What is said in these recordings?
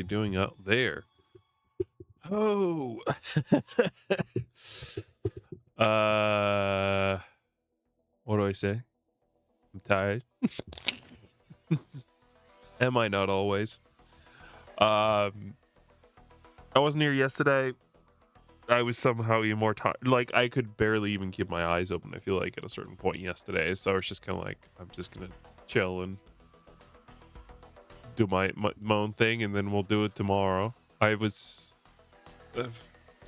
everybody doing out there? Oh, uh, what do I say? I'm tired. Am I not always? Um, I wasn't here yesterday. I was somehow even more tired. Like I could barely even keep my eyes open. I feel like at a certain point yesterday, so I was just kind of like, I'm just gonna chill and do my own thing, and then we'll do it tomorrow. I was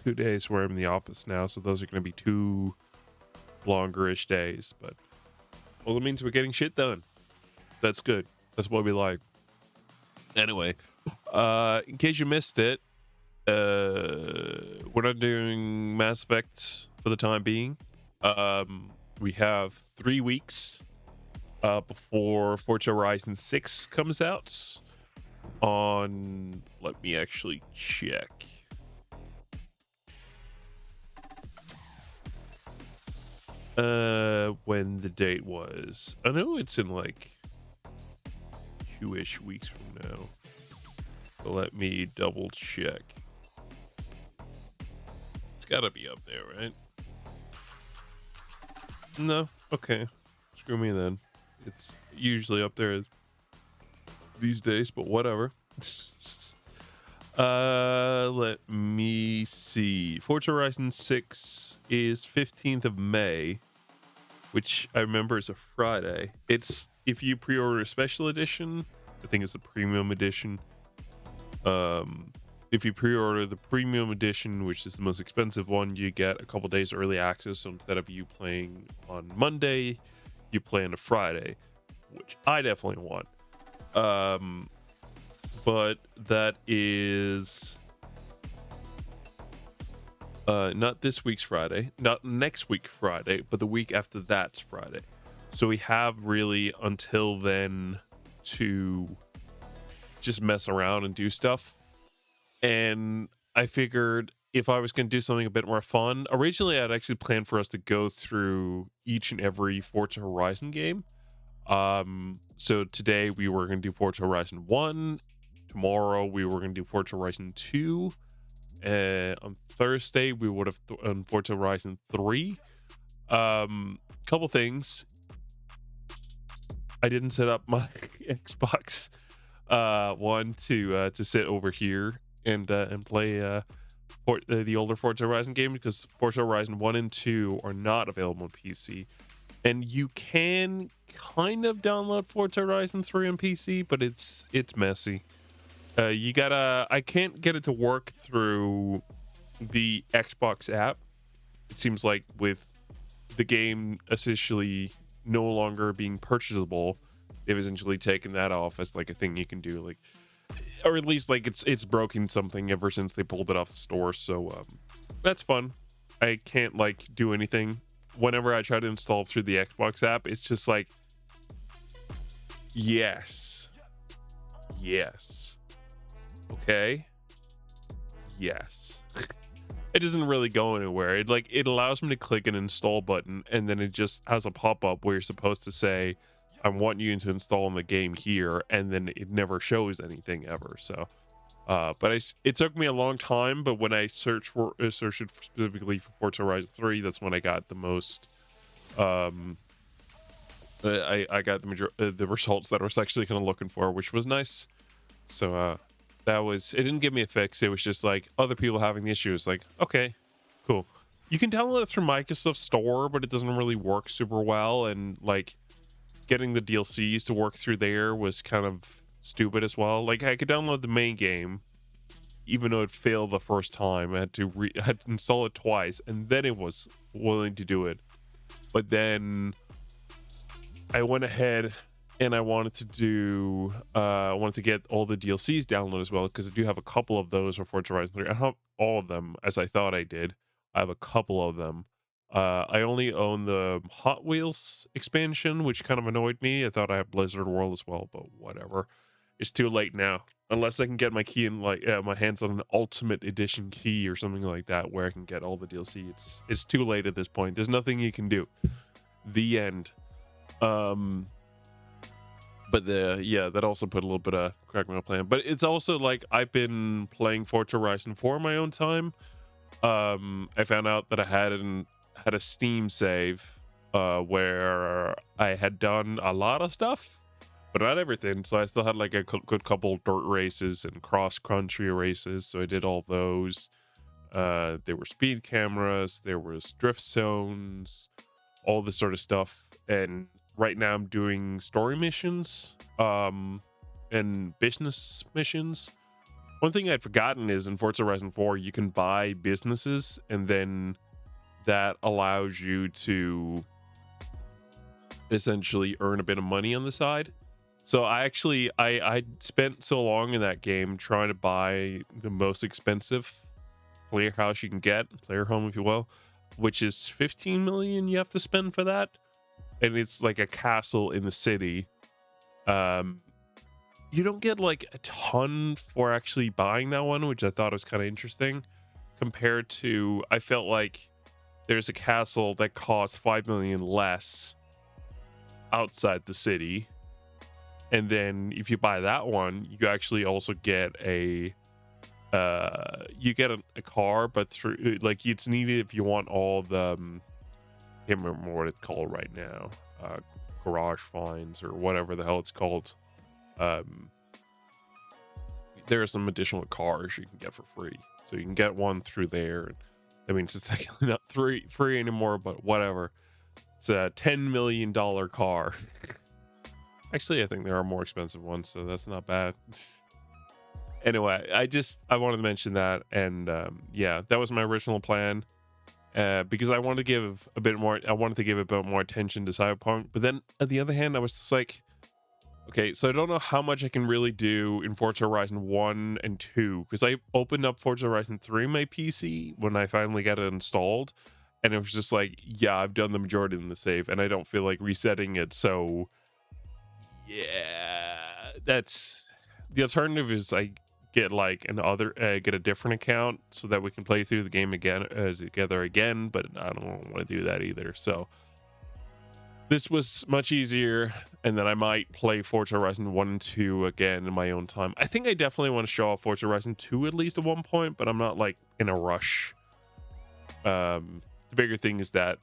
2 days where I'm in the office now, so those are gonna be 2 longer-ish days. But well, it means we're getting shit done. That's good. That's what we like. Anyway, in case you missed it, we're not doing Mass Effect for the time being. We have 3 weeks before Forza Horizon 6 comes out on, let me actually check. When the date was. I know it's in like 2-ish weeks from now. So let me double check. It's gotta be up there, right? No? Okay. Screw me then. It's usually up there these days, but whatever. Let me see. Forza Horizon 6 is 15th of May, which I remember is a Friday. It's, if you pre-order a special edition, I think it's the premium edition. If you pre-order the premium edition, which is the most expensive one, you get a couple days early access. So instead of you playing on Monday, you play on a Friday, which I definitely want. But that is not this week's Friday, not next week Friday, but the week after that's Friday. So we have really until then to just mess around and do stuff. And I figured if I was going to do something a bit more fun, originally I'd actually planned for us to go through each and every Forza Horizon game. So today we were going to do Forza Horizon 1. Tomorrow we were going to do Forza Horizon 2. On Thursday we would have done Forza Horizon 3. Couple things. I didn't set up my Xbox One to sit over here and play the older Forza Horizon game, because Forza Horizon 1 and 2 are not available on PC. And you can kind of download Forza Horizon 3 on PC, but it's messy. I can't get it to work through the Xbox app. It seems like with the game essentially no longer being purchasable, they've essentially taken that off as like a thing you can do, like, or at least like it's broken something ever since they pulled it off the store. So that's fun. I can't like do anything. Whenever I try to install through the Xbox app, it's just like, yes, okay, yes. It doesn't really go anywhere. It allows me to click an install button, and then it just has a pop-up where you're supposed to say, I want you to install the game here, and then it never shows anything ever. So it took me a long time, but when I searched it specifically for Forza Horizon 3, that's when I got the most I got the results that I was actually kind of looking for, which was nice. So it didn't give me a fix. It was just like other people having the issue. It's like, okay, cool. You can download it through Microsoft Store, but it doesn't really work super well, and like getting the DLCs to work through there was kind of stupid as well. Like I could download the main game, even though it failed the first time. I had to install it twice, and then it was willing to do it. But then I went ahead and I wanted to get all the DLCs downloaded as well, because I do have a couple of those for Forza Horizon 3. I don't have all of them as I thought I did. I have a couple of them. I only own the Hot Wheels expansion, which kind of annoyed me. I thought I had Blizzard World as well, but whatever. It's too late now. Unless I can get my key in, like, my hands on an Ultimate Edition key or something like that, where I can get all the DLC. It's too late at this point. There's nothing you can do. The end. But But yeah, that also put a little bit of crack in my plan. But it's also like I've been playing Forza Horizon 4 in my own time. I found out that I had a Steam save where I had done a lot of stuff, but not everything. So I still had like a good couple dirt races and cross country races. So I did all those. There were speed cameras, there was drift zones, all this sort of stuff. And right now I'm doing story missions, and business missions. One thing I'd forgotten is in Forza Horizon 4, you can buy businesses, and then that allows you to essentially earn a bit of money on the side. So I spent so long in that game trying to buy the most expensive player house you can get, player home if you will, which is 15 million you have to spend for that. And it's like a castle in the city. You don't get like a ton for actually buying that one, which I thought was kind of interesting compared to, I felt like there's a castle that costs 5 million less outside the city. And then if you buy that one, you actually also get a car, but through like it's needed if you want all the I can't remember what it's called right now, garage finds or whatever the hell it's called. There are some additional cars you can get for free, so you can get one through there. I mean, it's technically not free anymore, but whatever. It's a $10 million car. Actually, I think there are more expensive ones, so that's not bad. Anyway, I wanted to mention that, and yeah, that was my original plan, because I wanted to give a bit more. I wanted to give a bit more attention to Cyberpunk, but then on the other hand, I was just like, okay, so I don't know how much I can really do in Forza Horizon 1 and 2, because I opened up Forza Horizon 3 on my PC when I finally got it installed, and it was just like, yeah, I've done the majority in the save, and I don't feel like resetting it, so yeah, that's the alternative. Is I get like get a different account so that we can play through the game again together again, but I don't want to do that either. So this was much easier, and then I might play Forza Horizon 1 and 2 again in my own time. I think I definitely want to show off Forza Horizon 2 at least at one point, but I'm not like in a rush. The bigger thing is that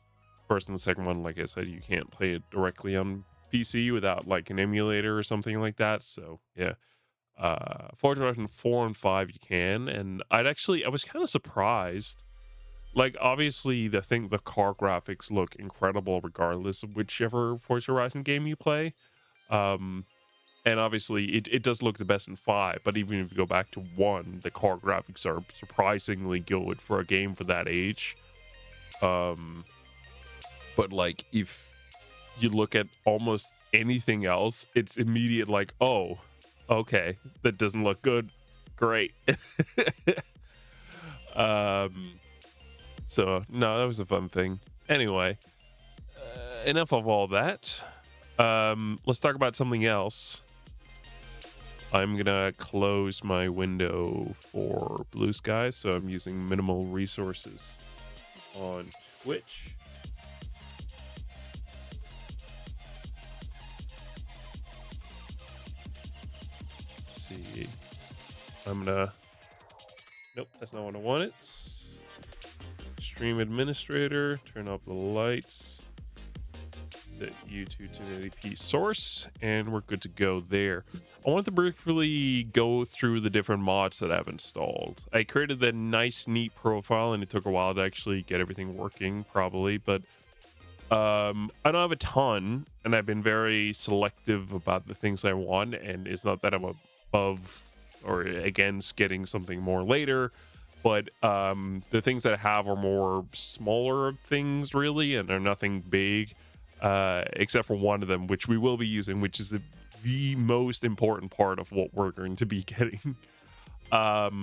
first and the second one, like I said, you can't play it directly on PC without like an emulator or something like that. So yeah, Forza Horizon 4 and 5 you can, and I was kind of surprised. Like, obviously, the car graphics look incredible regardless of whichever Forza Horizon game you play. And obviously, it does look the best in 5, but even if you go back to 1, the car graphics are surprisingly good for a game for that age. But, like, if you look at almost anything else, it's immediate, like, oh, okay, that doesn't look good. Great. So no, that was a fun thing. Anyway, enough of all that. Let's talk about something else. I'm gonna close my window for Blue Sky, so I'm using minimal resources on Twitch. Let's see, nope, that's not what I wanted. Stream administrator, turn off the lights, set YouTube to 1080p source, and we're good to go there. I want to briefly go through the different mods that I've installed. I created that nice, neat profile, and it took a while to actually get everything working, probably, but I don't have a ton, and I've been very selective about the things I want, and it's not that I'm above or against getting something more later. But the things that I have are more smaller things, really, and they're nothing big, except for one of them, which we will be using, which is the most important part of what we're going to be getting. Off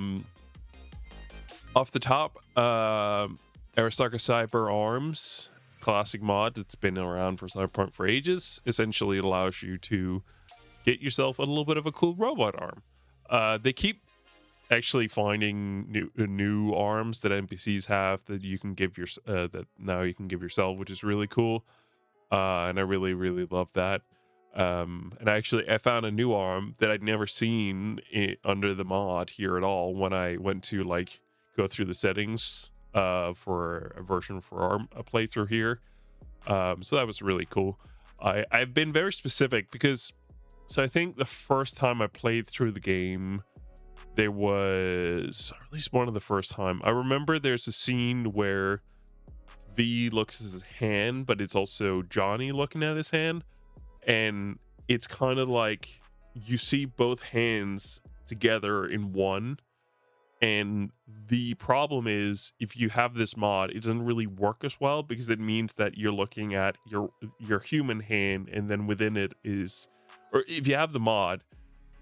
the top, Aristaka Cyber Arms, classic mod that's been around for Cyberpunk for ages. Essentially, it allows you to get yourself a little bit of a cool robot arm. They keep actually finding new arms that NPCs have that you can give that now you can give yourself, which is really cool. And I really love that. And actually, I found a new arm that I'd never seen under the mod here at all when I went to like go through the settings for a version for arm a playthrough here. So that was really cool. I've been very specific because so I think the first time I played through the game, there was, or at least one of the first time, I remember there's a scene where V looks at his hand, but it's also Johnny looking at his hand, and it's kind of like you see both hands together in one. And the problem is, if you have this mod, it doesn't really work as well because it means that you're looking at your human hand, and then within it is, or if you have the mod,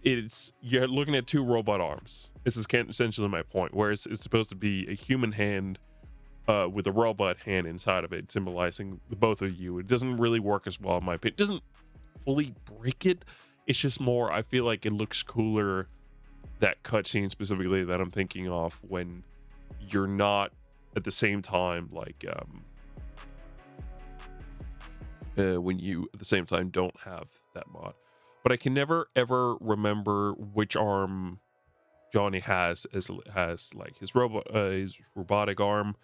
it's you're looking at two robot arms. This is essentially my point. Whereas it's supposed to be a human hand with a robot hand inside of it, symbolizing the both of you. It doesn't really work as well in my opinion. It doesn't fully break it. It's just more, I feel like it looks cooler, that cutscene specifically that I'm thinking of, when you're not at the same time like when you at the same time don't have that mod. But I can never ever remember which arm Johnny has like his robotic arm.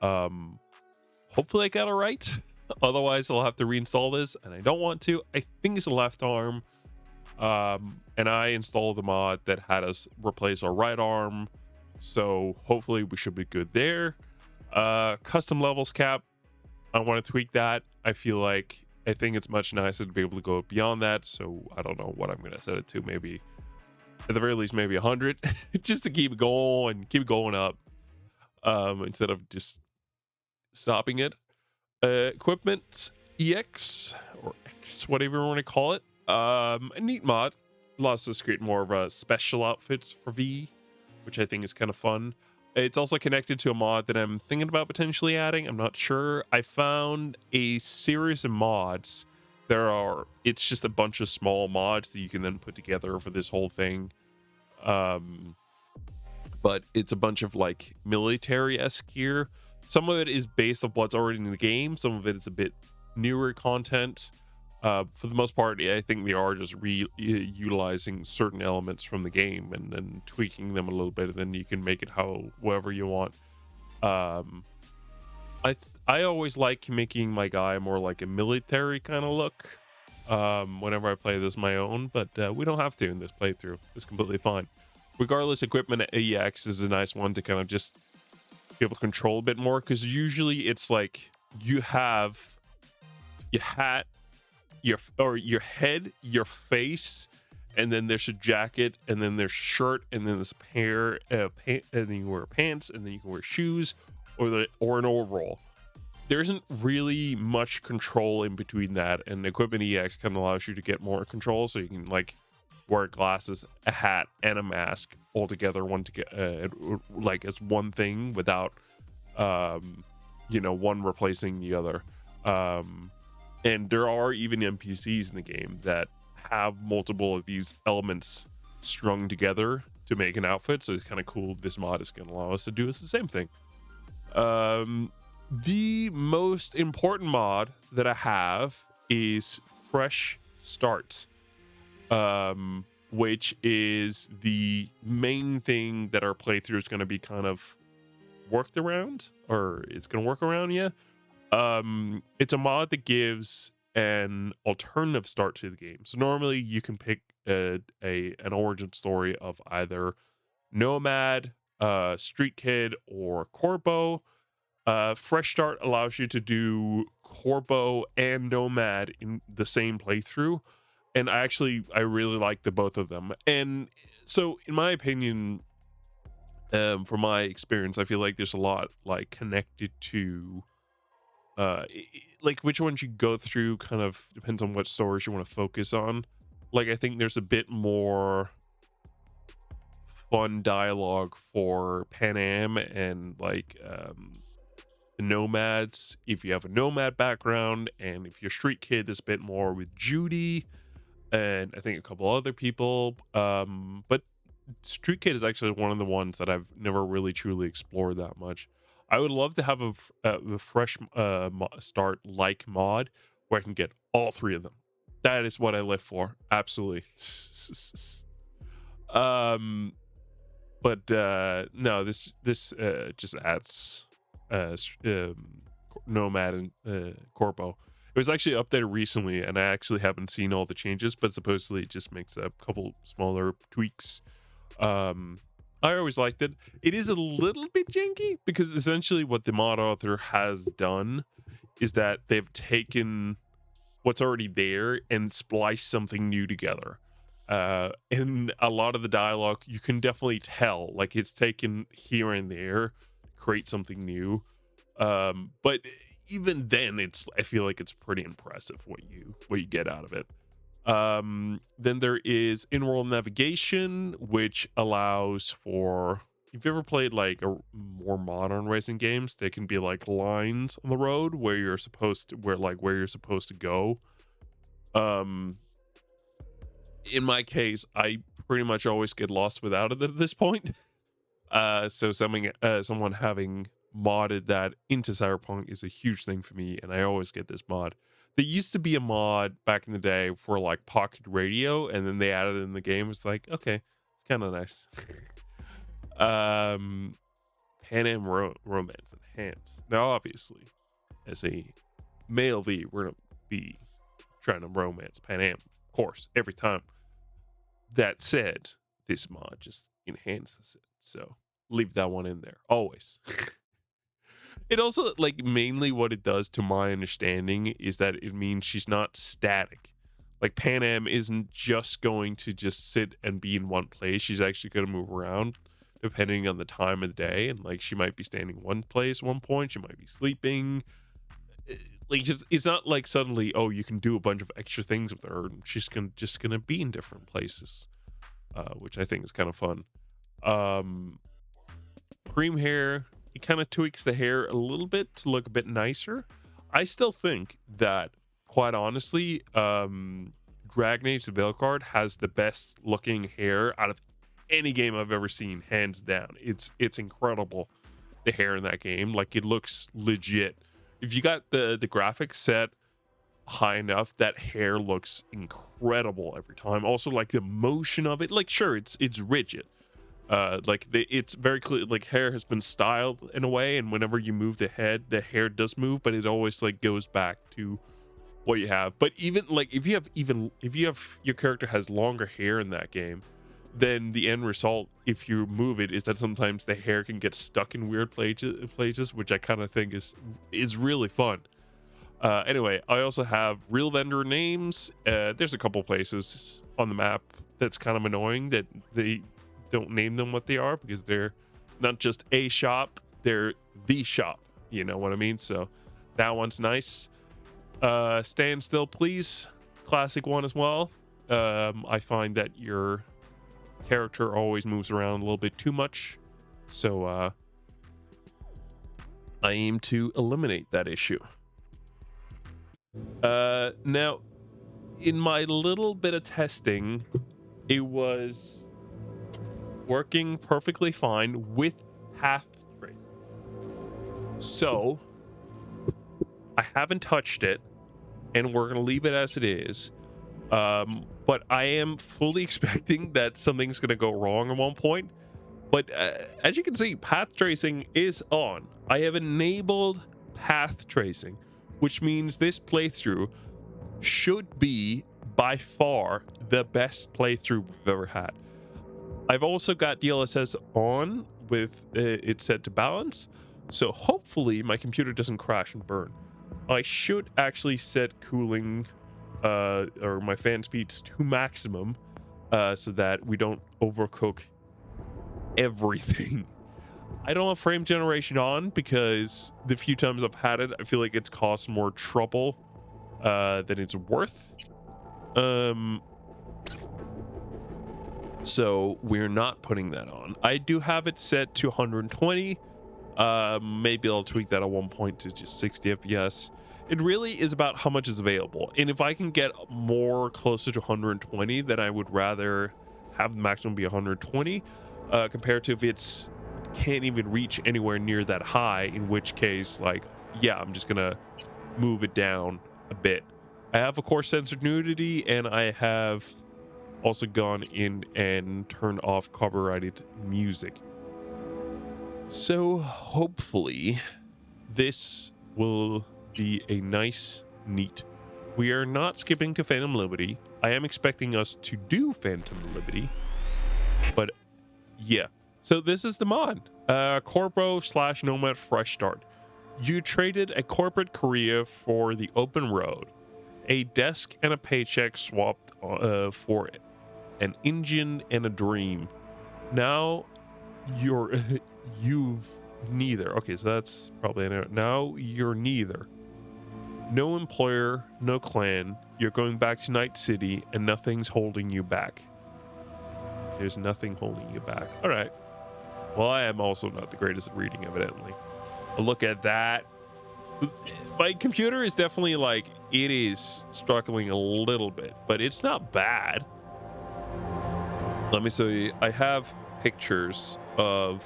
Hopefully I got it right. Otherwise I'll have to reinstall this, and I don't want to. I think it's the left arm. And I installed the mod that had us replace our right arm, so hopefully we should be good there. Custom levels cap, I want to tweak that. I think it's much nicer to be able to go beyond that, so I don't know what I'm gonna set it to. Maybe at the very least maybe 100 just to keep going up, instead of just stopping it. Equipment EX or X, whatever you want to call it. A neat mod allows us to create more of a special outfits for V, which I think is kind of fun. It's also connected to a mod that I'm thinking about potentially adding. I'm not sure. I found a series of mods. It's just a bunch of small mods that you can then put together for this whole thing. But it's a bunch of like military-esque gear. Some of it is based on what's already in the game. Some of it is a bit newer content. For the most part, I think they are just utilizing certain elements from the game and then tweaking them a little bit, and then you can make it however you want. I always like making my guy more like a military kind of look whenever I play this my own, but we don't have to in this playthrough. It's completely fine. Regardless, equipment EX is a nice one to kind of just be able to control a bit more, because usually it's like you have your hat, your head, your face, and then there's a jacket, and then there's shirt, and then there's a pair of and then you wear pants, and then you can wear shoes or an overall. There isn't really much control in between that, and equipment EX kind of allows you to get more control, so you can like wear glasses, a hat, and a mask all together like as one thing without one replacing the other. And there are even NPCs in the game that have multiple of these elements strung together to make an outfit, so it's kind of cool. This mod is going to allow us to do the same thing. The most important mod that I have is Fresh Start, which is the main thing that our playthrough is going to be kind of worked around, or it's going to work around. It's a mod that gives an alternative start to the game. So normally you can pick an origin story of either Nomad, Street Kid, or Corbo. Fresh Start allows you to do Corbo and Nomad in the same playthrough, and I really like the both of them. And so in my opinion, from my experience, I feel like there's a lot like connected to like which ones you go through kind of depends on what stories you want to focus on. Like I think there's a bit more fun dialogue for Pan Am and like the Nomads, if you have a Nomad background, and if you're Street Kid, there's a bit more with Judy and I think a couple other people. But Street Kid is actually one of the ones that I've never really truly explored that much. I would love to have a fresh start like mod where I can get all three of them. That is what I live for. Absolutely. um, but no, this just adds Nomad and Corpo. It was actually updated recently, and I actually haven't seen all the changes, but supposedly it just makes a couple smaller tweaks. Um, I always liked it. It is a little bit janky because essentially what the mod author has done is that they've taken what's already there and spliced something new together. In a lot of the dialogue, you can definitely tell like it's taken here and there, create something new. But even then, I feel like it's pretty impressive what you get out of it. Then there is in-world navigation, which allows for, if you ever played like a more modern racing games, they can be like lines on the road where you're supposed to where you're supposed to go. In my case, I pretty much always get lost without it at this point. So someone having modded that into Cyberpunk is a huge thing for me, and I always get this mod. There used to be a mod back in the day for like pocket radio, and then they added it in the game. It's like, okay, it's kind of nice. Pan Am Romance Enhanced. Now, obviously, as a male V, we're gonna be trying to romance Pan Am, of course, every time. That said, this mod just enhances it, so leave that one in there always. It also, like, mainly what it does, to my understanding, is that it means she's not static. Like, Pan Am isn't just going to just sit and be in one place. She's actually going to move around depending on the time of the day. And, like, she might be standing one place one point. She might be sleeping. Like, just, it's not like suddenly, oh, you can do a bunch of extra things with her. She's just going to be in different places, which I think is kind of fun. Cream hair. It kind of tweaks the hair a little bit to look a bit nicer. I still think that, quite honestly, Dragon Age the Veilguard has the best looking hair out of any game I've ever seen, hands down. It's incredible, the hair in that game. Like, it looks legit. If you got the graphics set high enough, that hair looks incredible every time. Also, like, the motion of it, like, sure, it's rigid. It's very clear, like, hair has been styled in a way, and whenever you move the head, the hair does move, but it always like goes back to what you have. But even like if you have your character has longer hair in that game, then the end result, if you move it, is that sometimes the hair can get stuck in weird places, which I kind of think is really fun. Anyway, I also have real vendor names. There's a couple places on the map that's kind of annoying that they don't name them what they are, because they're not just a shop, they're the shop, you know what I mean? So that one's nice. Stand still please, classic one as well. I find that your character always moves around a little bit too much, so I aim to eliminate that issue. Now, in my little bit of testing, it was working perfectly fine with path tracing. So I haven't touched it, and we're gonna leave it as it is. But I am fully expecting that something's gonna go wrong at one point. But as you can see, path tracing is on. I have enabled path tracing, which means this playthrough should be by far the best playthrough we've ever had. I've also got DLSS on with it set to balance, so hopefully my computer doesn't crash and burn. I should actually set cooling or my fan speeds to maximum so that we don't overcook everything. I don't have frame generation on because the few times I've had it, I feel like it's caused more trouble than it's worth. So we're not putting that on. I do have it set to 120. Maybe I'll tweak that at one point to just 60 FPS. It really is about how much is available. And if I can get more closer to 120, then I would rather have the maximum be 120 compared to if it's can't even reach anywhere near that high, in which case, like, yeah, I'm just gonna move it down a bit I have, of course, censored nudity, and I have also gone in and turned off copyrighted music. So hopefully this will be a nice, neat. We are not skipping to Phantom Liberty. I am expecting us to do Phantom Liberty, but yeah. So this is the mod. Corpo / Nomad Fresh Start. You traded a corporate career for the open road, a desk and a paycheck swapped for an engine and a dream. Now you've neither. Okay, so that's probably an error. Now you're neither. No employer, no clan. You're going back to Night City, and nothing's holding you back. There's nothing holding you back. All right. Well, I am also not the greatest at reading, evidently. A look at that. My computer is definitely like, it is struggling a little bit, but it's not bad. Let me show you. I have pictures of,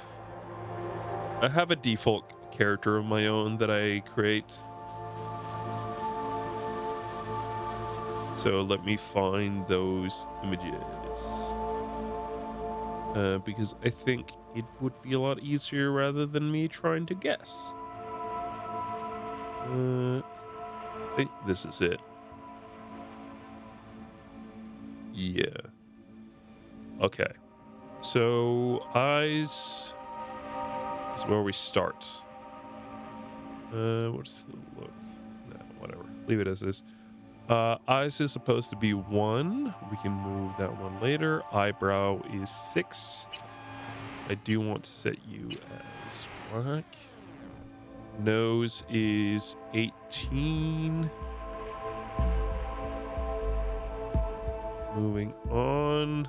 I have a default character of my own that I create. So let me find those images. Because I think it would be a lot easier rather than me trying to guess. I think this is it. Yeah. Okay. So eyes is where we start. What's the look? No, whatever. Leave it as is. Eyes is supposed to be 1. We can move that one later. Eyebrow is 6. I do want to set you as black. Nose is 18. Moving on.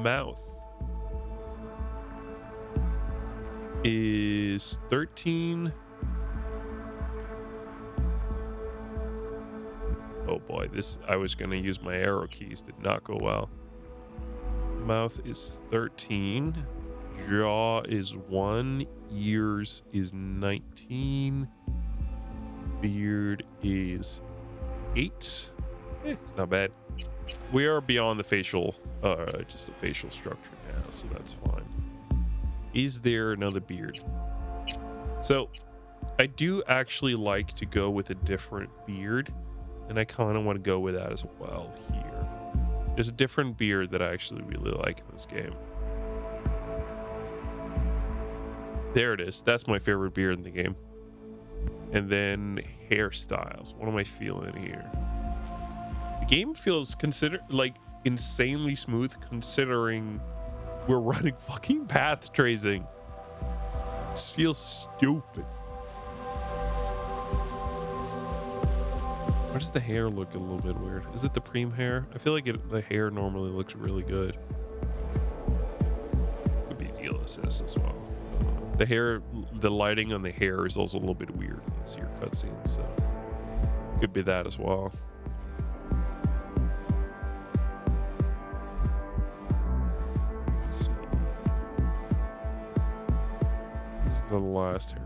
Mouth is 13. Oh boy, this, I was gonna use my arrow keys, did not go well. Mouth is 13. Jaw is 1. Ears is 19. Beard is 8. It's not bad. We are beyond the facial, just the facial structure now, so that's fine. Is there another beard? So, I do actually like to go with a different beard, and I kind of want to go with that as well here. There's a different beard that I actually really like in this game. There it is. That's my favorite beard in the game. And then hairstyles. What am I feeling here? The game feels insanely smooth considering we're running fucking path tracing. This feels stupid. Why does the hair look a little bit weird? Is it the preem hair? I feel like the hair normally looks really good. Could be DLSS as well. The hair, the lighting on the hair is also a little bit weird in this here cutscene, so could be that as well. Let's see. This is the last hair.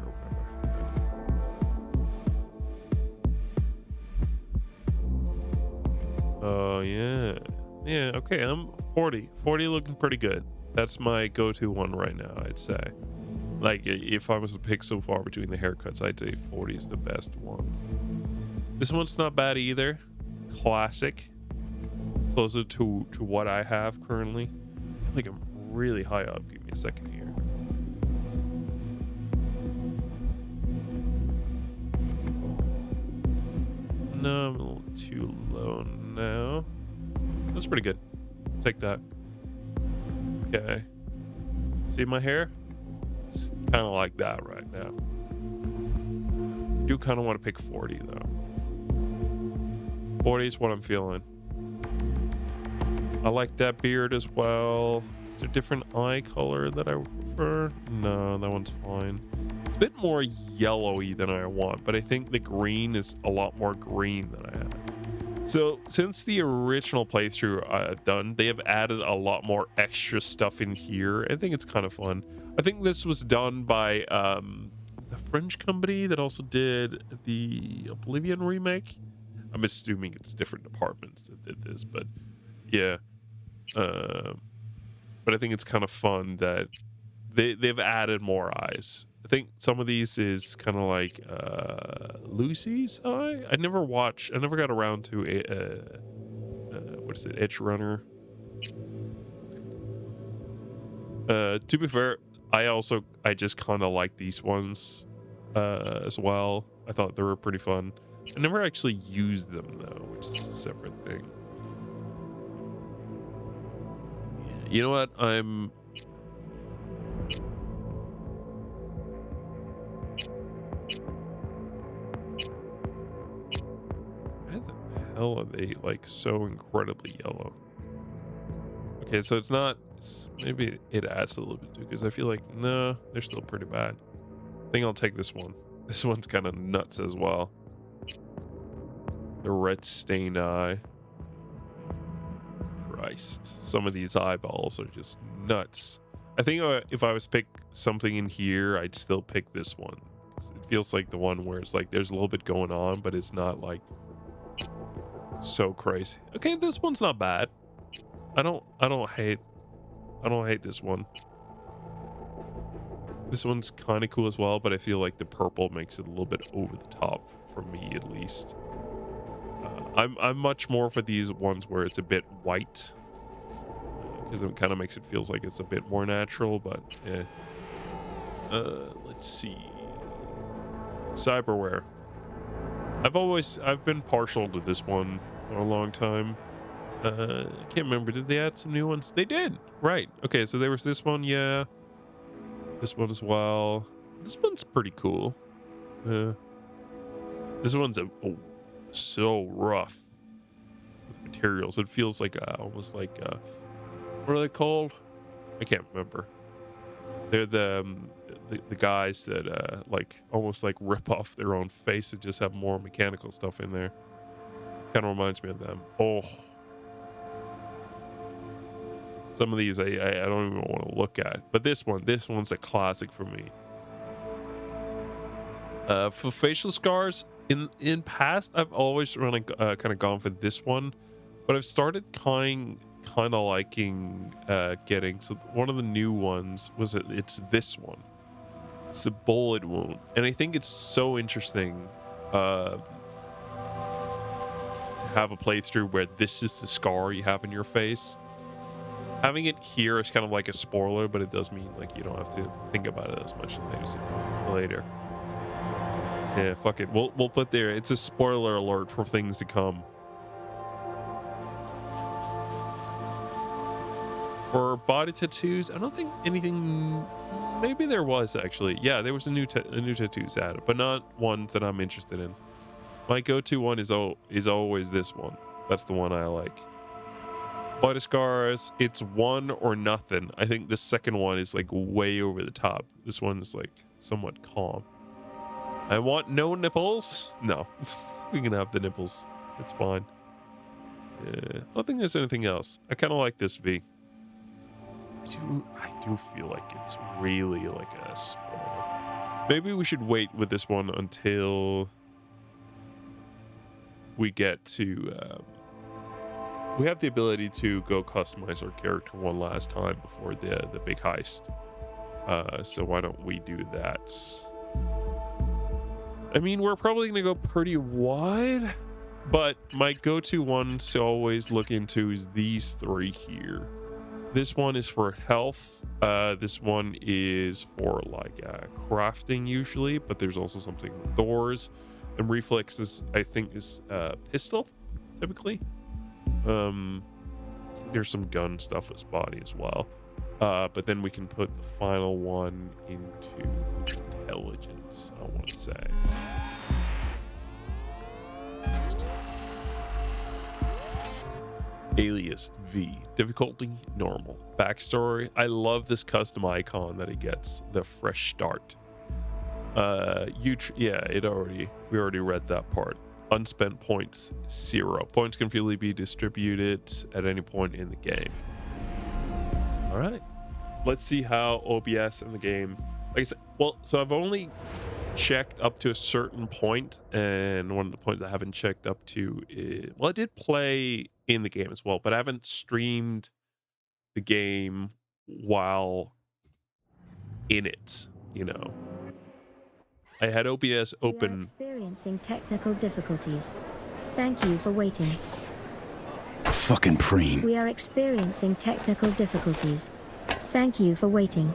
Oh, yeah. Yeah, okay, I'm 40. 40 looking pretty good. That's my go-to one right now, I'd say. Like, if I was to pick so far between the haircuts, I'd say 40 is the best one. This one's not bad either. Classic. Closer to what I have currently. I feel like I'm really high up. Give me a second here. No, I'm a little too low now. That's pretty good. Take that. Okay. See my hair? It's kind of like that right now. I do kind of want to pick 40 though. 40 is what I'm feeling. I like that beard as well. Is there a different eye color that I would prefer? No, that one's fine. It's a bit more yellowy than I want, but I think the green is a lot more green than I had. So since the original playthrough I've done, they have added a lot more extra stuff in here. I think it's kind of fun. I think this was done by a French company that also did the Oblivion remake. I'm assuming it's different departments that did this, but yeah. But I think it's kind of fun that they've added more eyes. I think some of these is kind of like Lucy's eye. I never got around to what is it, Edge Runner. To be fair, I just kind of like these ones as well. I thought they were pretty fun. I never actually used them though, which is a separate thing. Yeah, you know what? Why the hell are they like so incredibly yellow? Okay, so maybe it adds a little bit too, because I feel like, no, they're still pretty bad. I think I'll take this one. This one's kind of nuts as well. The red stained eye. Christ, some of these eyeballs are just nuts. I think if I was to pick something in here, I'd still pick this one. It feels like the one where it's like there's a little bit going on, but it's not like so crazy. Okay, this one's not bad. I don't hate this one. This one's kind of cool as well, but I feel like the purple makes it a little bit over the top for me, at least. I'm much more for these ones where it's a bit white, because it kind of makes it feels like it's a bit more natural. But yeah. Let's see. Cyberware. I've been partial to this one for a long time. I can't remember. Did they add some new ones? They did. Right. Okay. So there was this one. Yeah. This one as well. This one's pretty cool. This one's so rough with materials. It feels like almost like what are they called? I can't remember. They're the guys that like almost like rip off their own face and just have more mechanical stuff in there. Kind of reminds me of them. Oh. Some of these I don't even want to look at. But this one's a classic for me. For facial scars, in past, I've always kind of gone for this one. But I've started kind of liking getting... So one of the new ones it's this one. It's the bullet wound. And I think it's so interesting to have a playthrough where this is the scar you have in your face. Having it here is kind of like a spoiler, but it does mean like you don't have to think about it as much later. Yeah, fuck it. We'll put there. It's a spoiler alert for things to come. For body tattoos, I don't think anything. Maybe there was actually. Yeah, there was a new tattoos added, but not ones that I'm interested in. My go-to one is always this one. That's the one I like. Body scars, it's one or nothing. I think the second one is like way over the top. This one is like somewhat calm. I want no nipples. No, we can have the nipples. It's fine. Yeah, I don't think there's anything else. I kind of like this V. I do feel like it's really like a spoiler. Maybe we should wait with this one until we get to... we have the ability to go customize our character one last time before the big heist. So why don't we do that? I mean, we're probably going to go pretty wide, but my go-to ones to always look into is these three here. This one is for health. This one is for like crafting usually, but there's also something with doors. And reflexes, I think, is pistol, typically. There's some gun stuff with body as well. But then we can put the final one into intelligence, I want to say. Alias V. Difficulty normal. Backstory. I love this custom icon that it gets. The fresh start. We already read that part. Unspent points 0. Points can freely be distributed at any point in the game. All right, let's see how OBS in the game. Like I said, well, so I've only checked up to a certain point, and one of the points I haven't checked up to is, well, I did play in the game as well, but I haven't streamed the game while in it, you know. I had OBS open. We are experiencing technical difficulties. Thank you for waiting. Fucking preem. We are experiencing technical difficulties. Thank you for waiting.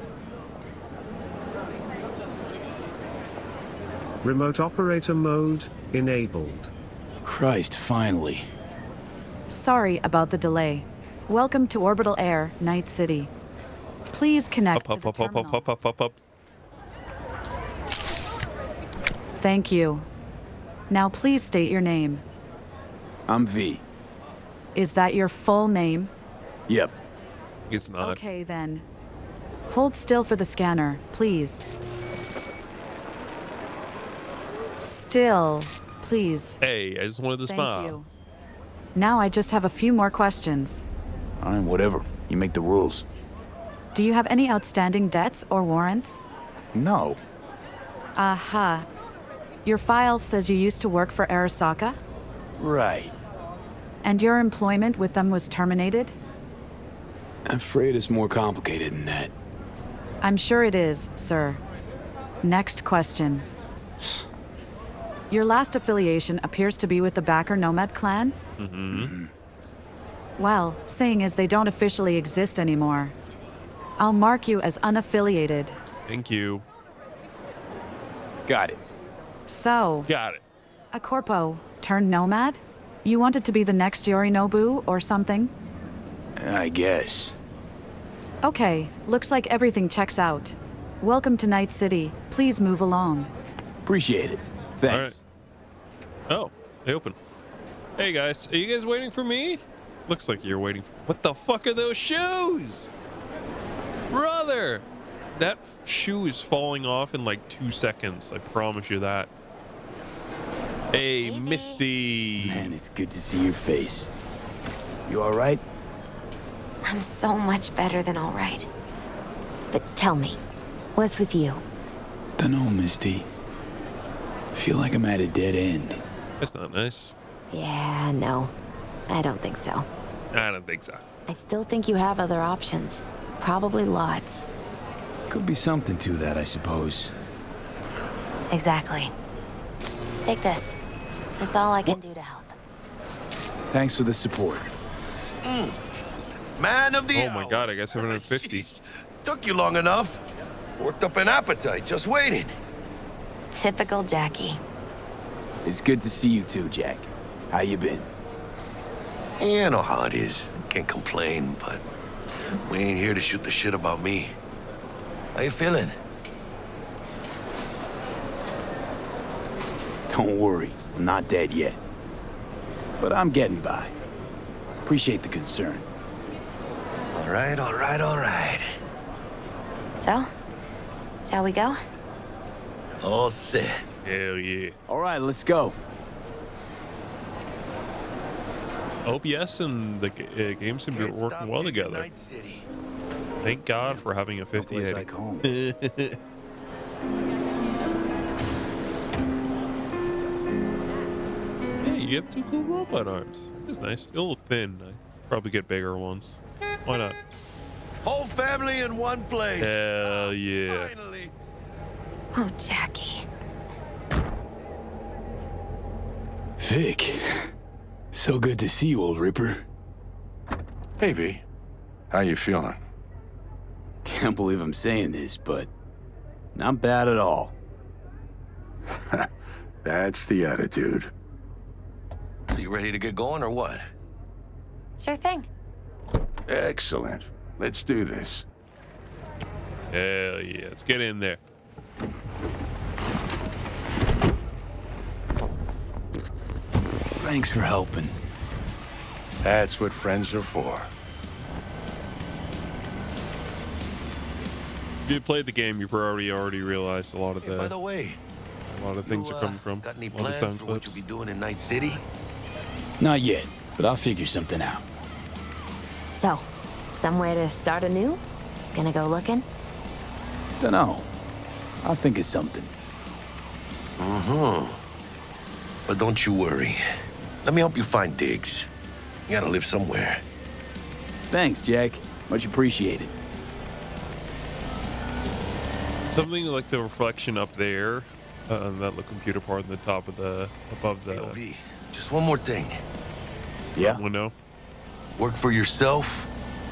Remote operator mode enabled. Christ, finally. Sorry about the delay. Welcome to Orbital Air, Night City. Please connect to the terminal. Up. Thank you. Now please state your name. I'm V. Is that your full name? Yep. It's not. Okay then. Hold still for the scanner, please. Still, please. Hey, I just wanted to smile. Thank you. Now I just have a few more questions. All right, whatever. You make the rules. Do you have any outstanding debts or warrants? No. Aha. Your file says you used to work for Arasaka? Right. And your employment with them was terminated? I'm afraid it's more complicated than that. I'm sure it is, sir. Next question. Your last affiliation appears to be with the Backer Nomad clan? Mm-hmm. Well, seeing as they don't officially exist anymore, I'll mark you as unaffiliated. Thank you. Got it. So, Got it. a corpo turned nomad? You wanted to be the next Yorinobu or something? I guess. Okay, looks like everything checks out. Welcome to Night City. Please move along. Appreciate it. Thanks. All right. Oh, they open. Hey guys, are you guys waiting for me? Looks like you're waiting. What the fuck are those shoes? Brother! That shoe is falling off in like 2 seconds. I promise you that. Hey, Misty. Man, it's good to see your face. You all right? I'm so much better than all right. But tell me, what's with you? Dunno, Misty. Feel like I'm at a dead end. That's not nice. Yeah, no. I don't think so. I don't think so. I still think you have other options. Probably lots. Could be something to that, I suppose. Exactly. Take this. That's all I can do to help. Thanks for the support. Man of the Oh my hour. god, I got 750. Jeez. Took you long enough. Worked up an appetite just waiting. Typical Jackie. It's good to see you too, Jack. How you been? You know how it is. Can't complain, but we ain't here to shoot the shit about me. How you feeling? Don't worry, I'm not dead yet. But I'm getting by. Appreciate the concern. All right, all right, all right. So, shall we go? All set. Hell yeah. All right, let's go. OBS and the game seem to be Can't working stop well digging together. Night City. Thank God for having a No place 5080. like home. Hey, you have 2 cool robot arms. That's nice. They're a little thin. I probably get bigger ones. Why not? Whole family in one place. Hell yeah. Finally. Oh, Jackie. Vic. So good to see you, old Ripper. Hey, V. How you feeling? Can't believe I'm saying this, but not bad at all. That's the attitude. You ready to get going or what? Sure thing. Excellent. Let's do this. Hell yeah. Let's get in there. Thanks for helping. That's what friends are for. If you played the game, you probably already realized a lot of Hey, by the way, things you, are coming from. got any A lot of plans sound for what clips. you'll be doing in Night City? Not yet, but I'll figure something out. So, somewhere to start anew? Gonna go looking? Dunno. I'll think of something. But don't you worry. Let me help you find digs. You gotta live somewhere. Thanks, Jack. Much appreciated. Something like the reflection up there, that little computer part on the top of the above the AOV, just one more thing. Yeah? window. Work for yourself,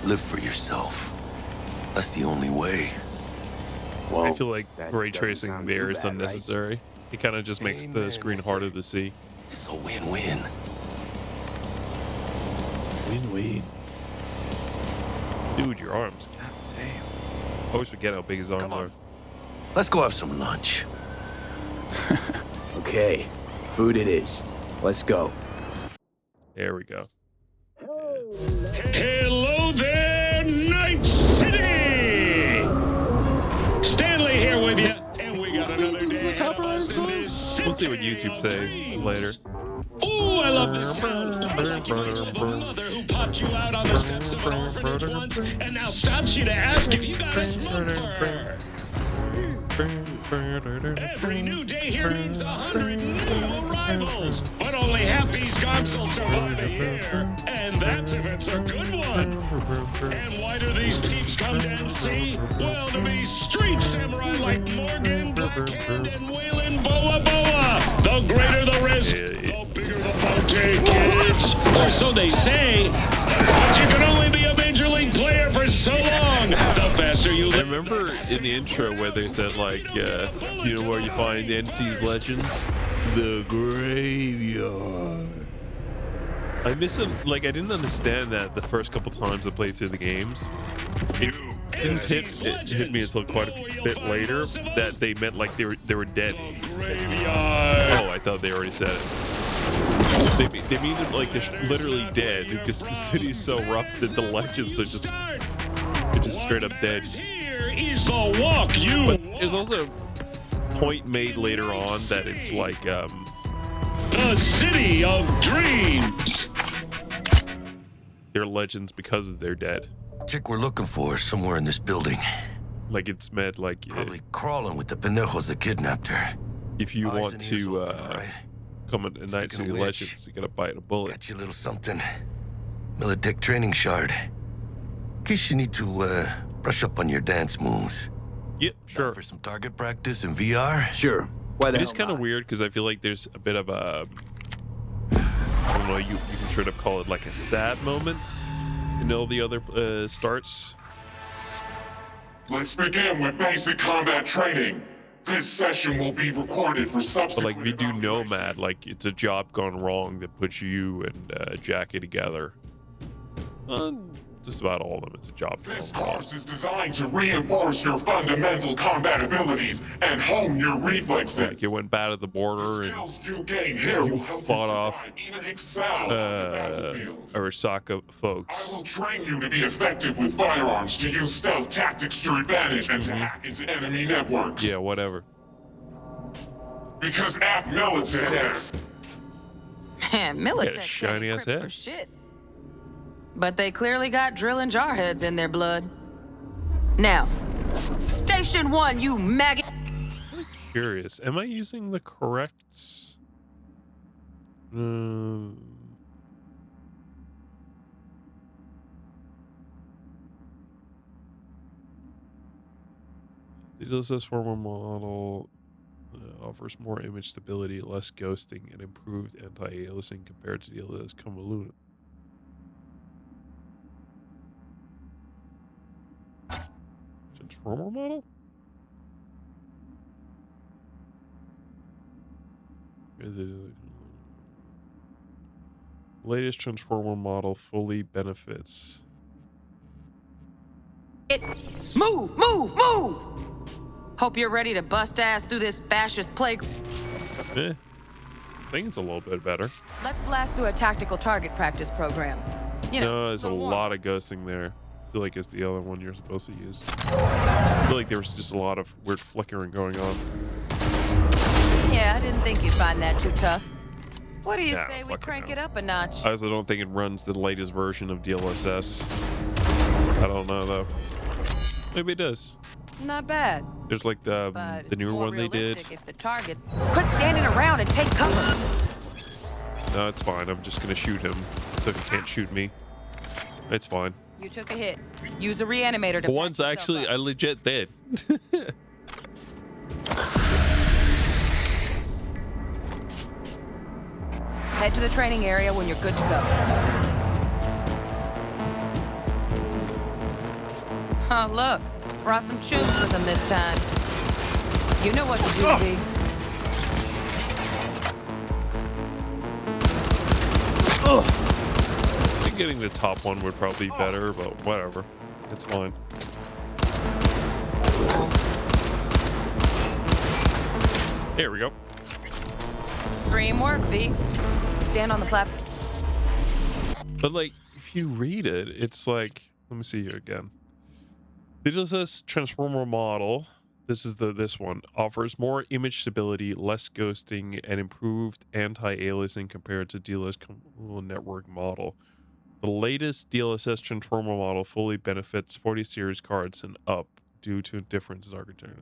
live for yourself. That's the only way. Whoa, I feel like that ray doesn't tracing sound there too is bad, right? unnecessary. It kind of just makes the Amen, screen that's harder it. to see. It's a win-win. Win-win. Dude, your arms. God damn. I always forget how big his arms Come on. are. Let's go have some lunch. Okay, food it is. Let's go. There we go. Hello there, Night City! Stanley here with you, and we got another day ahead of us in this We'll see what city YouTube of says dreams. later. Ooh, I love this town. Like you might know the mother who popped you out on the steps of an orphanage once, and now stops you to ask if you got a smoke for her. Every new day here means 100 new arrivals, but only half these gonks will survive a year, and that's if it's a good one. And why do these peeps come to NC? Well, to be street samurai like Morgan, Blackhand, and Waylon Boa Boa. The greater the risk, the bigger the bounty, kids. Or so they say, but you can only be a major league player for so long. The faster you I live. remember in the intro where they said, like, you know where you find NC's legends? The graveyard. I miss it. Like, I didn't understand that the first couple times I played through the games. It didn't hit me until quite a bit later that they meant like they were dead. Graveyard. Oh, I thought they already said it. They mean it like they're literally dead because the city's so rough that the legends are just straight up dead. Here is the walk you. But there's also a point made later on that it's like The city of dreams. they're legends because they're dead. Chick we're looking for is somewhere in this building. Like it's meant like Probably crawling with the pendejos that kidnapped her. if you Eyes want and ears to open, all right? come in Night Speaking City of which, Legends, you gotta bite a bullet. Got you a little something. Militech training shard. In case you need to brush up on your dance moves. Yep, Down sure. for some target practice in VR? Sure. Why the It is hell kind of not? weird because I feel like there's a bit of a, I don't know, you can sort of call it like a sad moment in all the other starts. Let's begin with basic combat training. This session will be recorded for But subsequent like if you do evaluation. Nomad, like it's a job gone wrong that puts you and Jackie together. Just about all of them, it's a job This gone wrong. course is designed to reinforce your fundamental combat abilities and hone your reflexes. Like it went bad at the border and Skills you gain here will help you fought off, survive, even excel on the battlefield. Arasaka I folks. will train you to be effective with firearms, to use stealth tactics to your advantage, and to hack into enemy networks. Yeah, whatever. Because at military, Man, Militech Yeah, shiny ain't ass equipped head. for shit. But they clearly got drill and jar heads in their blood. Now, Station 1, you maggot! Curious, am I using the correct? The DLSS former model offers more image stability, less ghosting, and improved anti-aliasing compared to DLSS Kamaluna. Transformer model? Is it latest Transformer model fully benefits? Move, move, move! Hope you're ready to bust ass through this fascist plague. I think it's a little bit better. Let's blast through a tactical target practice program. You know, No, there's a little warm. lot of ghosting there. I feel like it's the other one you're supposed to use. I feel like there was just a lot of weird flickering going on. Yeah, I didn't think you'd find that too tough. What do you Nah, say we fucking crank no. it up a notch? I also don't think it runs the latest version of DLSS. I don't know though. Maybe it does. Not bad. There's like But the it's newer more one they did. realistic if the targets quit standing around and take cover. No, it's fine. I'm just gonna shoot him, so he can't shoot me. It's fine. You took a hit. Use a reanimator to. For once, patch yourself actually, up. I legit did. Head to the training area when you're good to go. Oh, look. Brought some tunes with them this time. You know what to do, V. I think getting the top one would probably be better, but whatever. It's fine. There we go. Dream work, V. Stand on the platform. But like, if you read it, it's like, let me see here again. Digital's transformer model. This is this one offers more image stability, less ghosting, and improved anti-aliasing compared to DLS network model. The latest DLSS transformer model fully benefits 40 series cards and up due to differences architecture.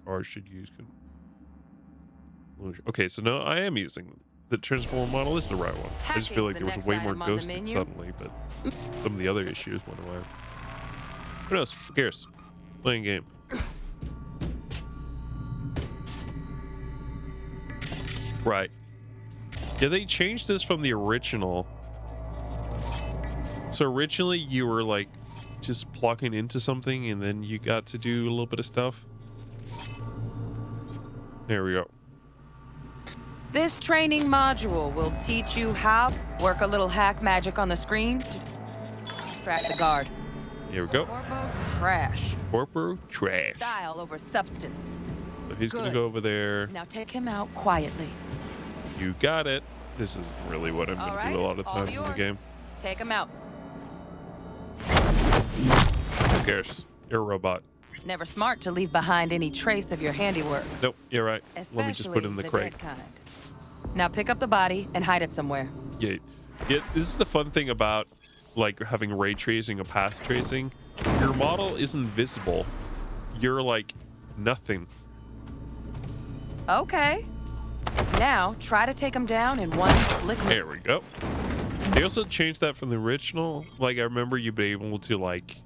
Cards should use. Okay, so no, I am using the transformer model is the right one. I just feel like there was way more ghosting suddenly, but some of the other issues went away. Who knows? Who cares? Playing a game. Right. Yeah, they changed this from the original. So originally you were like just plugging into something and then you got to do a little bit of stuff. There we go. This training module will teach you how to work a little hack magic on the screen. Distract the guard. Here we go. Corpo trash. Corpo trash. Style over substance. So he's gonna Good. go over there. Now take him out quietly. You got it. This is really what I'm All gonna right, do a lot of all times in the yours. game. Take him out. Who cares? You're a robot. Never smart to leave behind any trace of your handiwork. Nope, you're right. Let me just put it in the crate. dead kind. Now pick up the body and hide it somewhere. Yeah, this is the fun thing about like having ray tracing or path tracing. Your model isn't visible. You're like nothing. Okay. Now try to take him down in one slick move. There we go. They also changed that from the original. Like I remember you'd be able to like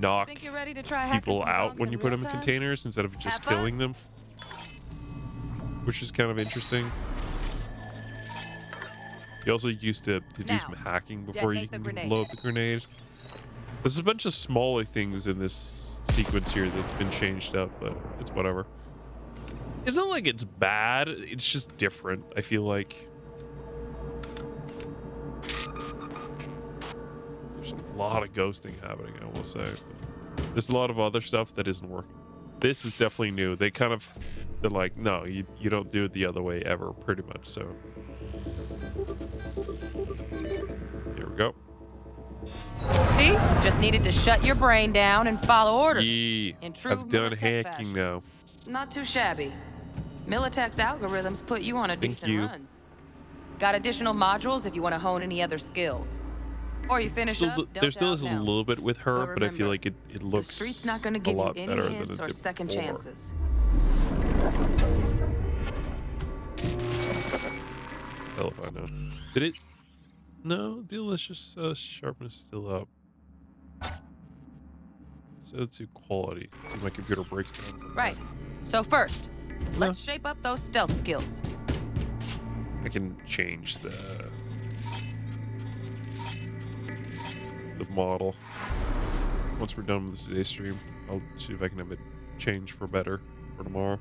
knock Think you're ready to try hacking people some out dogs when in you put them real in time? containers instead of just Have fun? killing them, which is kind of interesting. You also used to do Now, some hacking before you detonate the can grenade. blow up the grenade. There's a bunch of smaller things in this sequence here that's been changed up, but it's whatever. It's not like it's bad, it's just different, I feel like. There's a lot of ghosting happening, I will say. But there's a lot of other stuff that isn't working. This is definitely new. They're like, no, you don't do it the other way ever, pretty much, so. Here we go. See? Just needed to shut your brain down and follow orders. Yeah, In true I've done Militech hacking fashion. now. Not too shabby. Militech's algorithms put you on a Thank decent you. run. Got additional modules if you want to hone any other skills. Or you finish Still, up, don't there still doubt is a now. little bit with her, But but I feel remember, like it The looks street's not going to a give you lot any better than hints it or did second before. chances. Hell if I know. Did it? No, delicious sharpness still up. So to quality. See, my computer breaks down. Right. So first, let's shape up those stealth skills. I can change the model. Once we're done with today's stream, I'll see if I can have it change for better for tomorrow.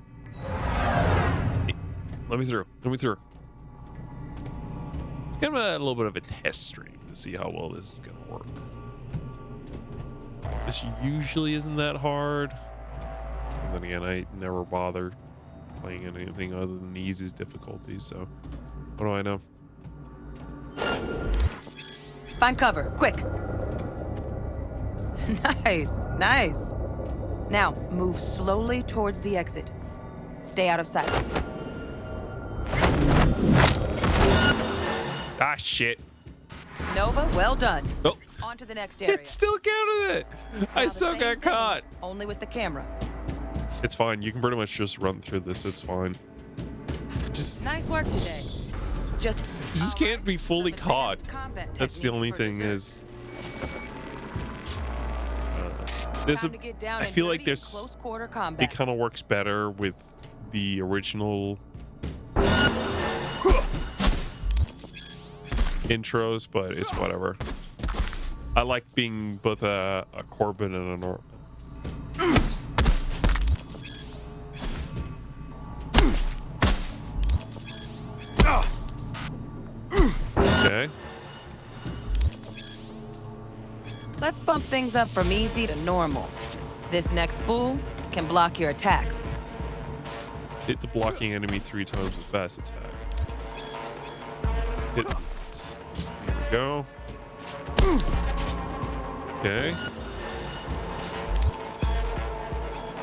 Hey, let me through. Let me through. It's kind of a little bit of a test stream to see how well this is going to work. This usually isn't that hard. And then again, I never bother playing anything other than the easiest difficulty, so what do I know? Find cover, quick. Nice, nice. Now, move slowly towards the exit. Stay out of sight. Ah, shit. Nova, well done. Oh. On On to the next area. It still counted it. I Now the still same got thing, caught. Only with the camera. It's fine. You can pretty much just run through this. It's fine. Just Nice work today. Just you just can't be fully some caught. advanced combat That's the techniques only for thing dessert. is. There's a. Time to get down I and feel like dirty in there's. close quarter It combat. kind of works better with the original intros, but it's whatever. I like being both a Corbin and a Okay. Let's bump things up from easy to normal. This next fool can block your attacks. Hit the blocking enemy 3 times with fast attack. Hit. Here we go. Okay.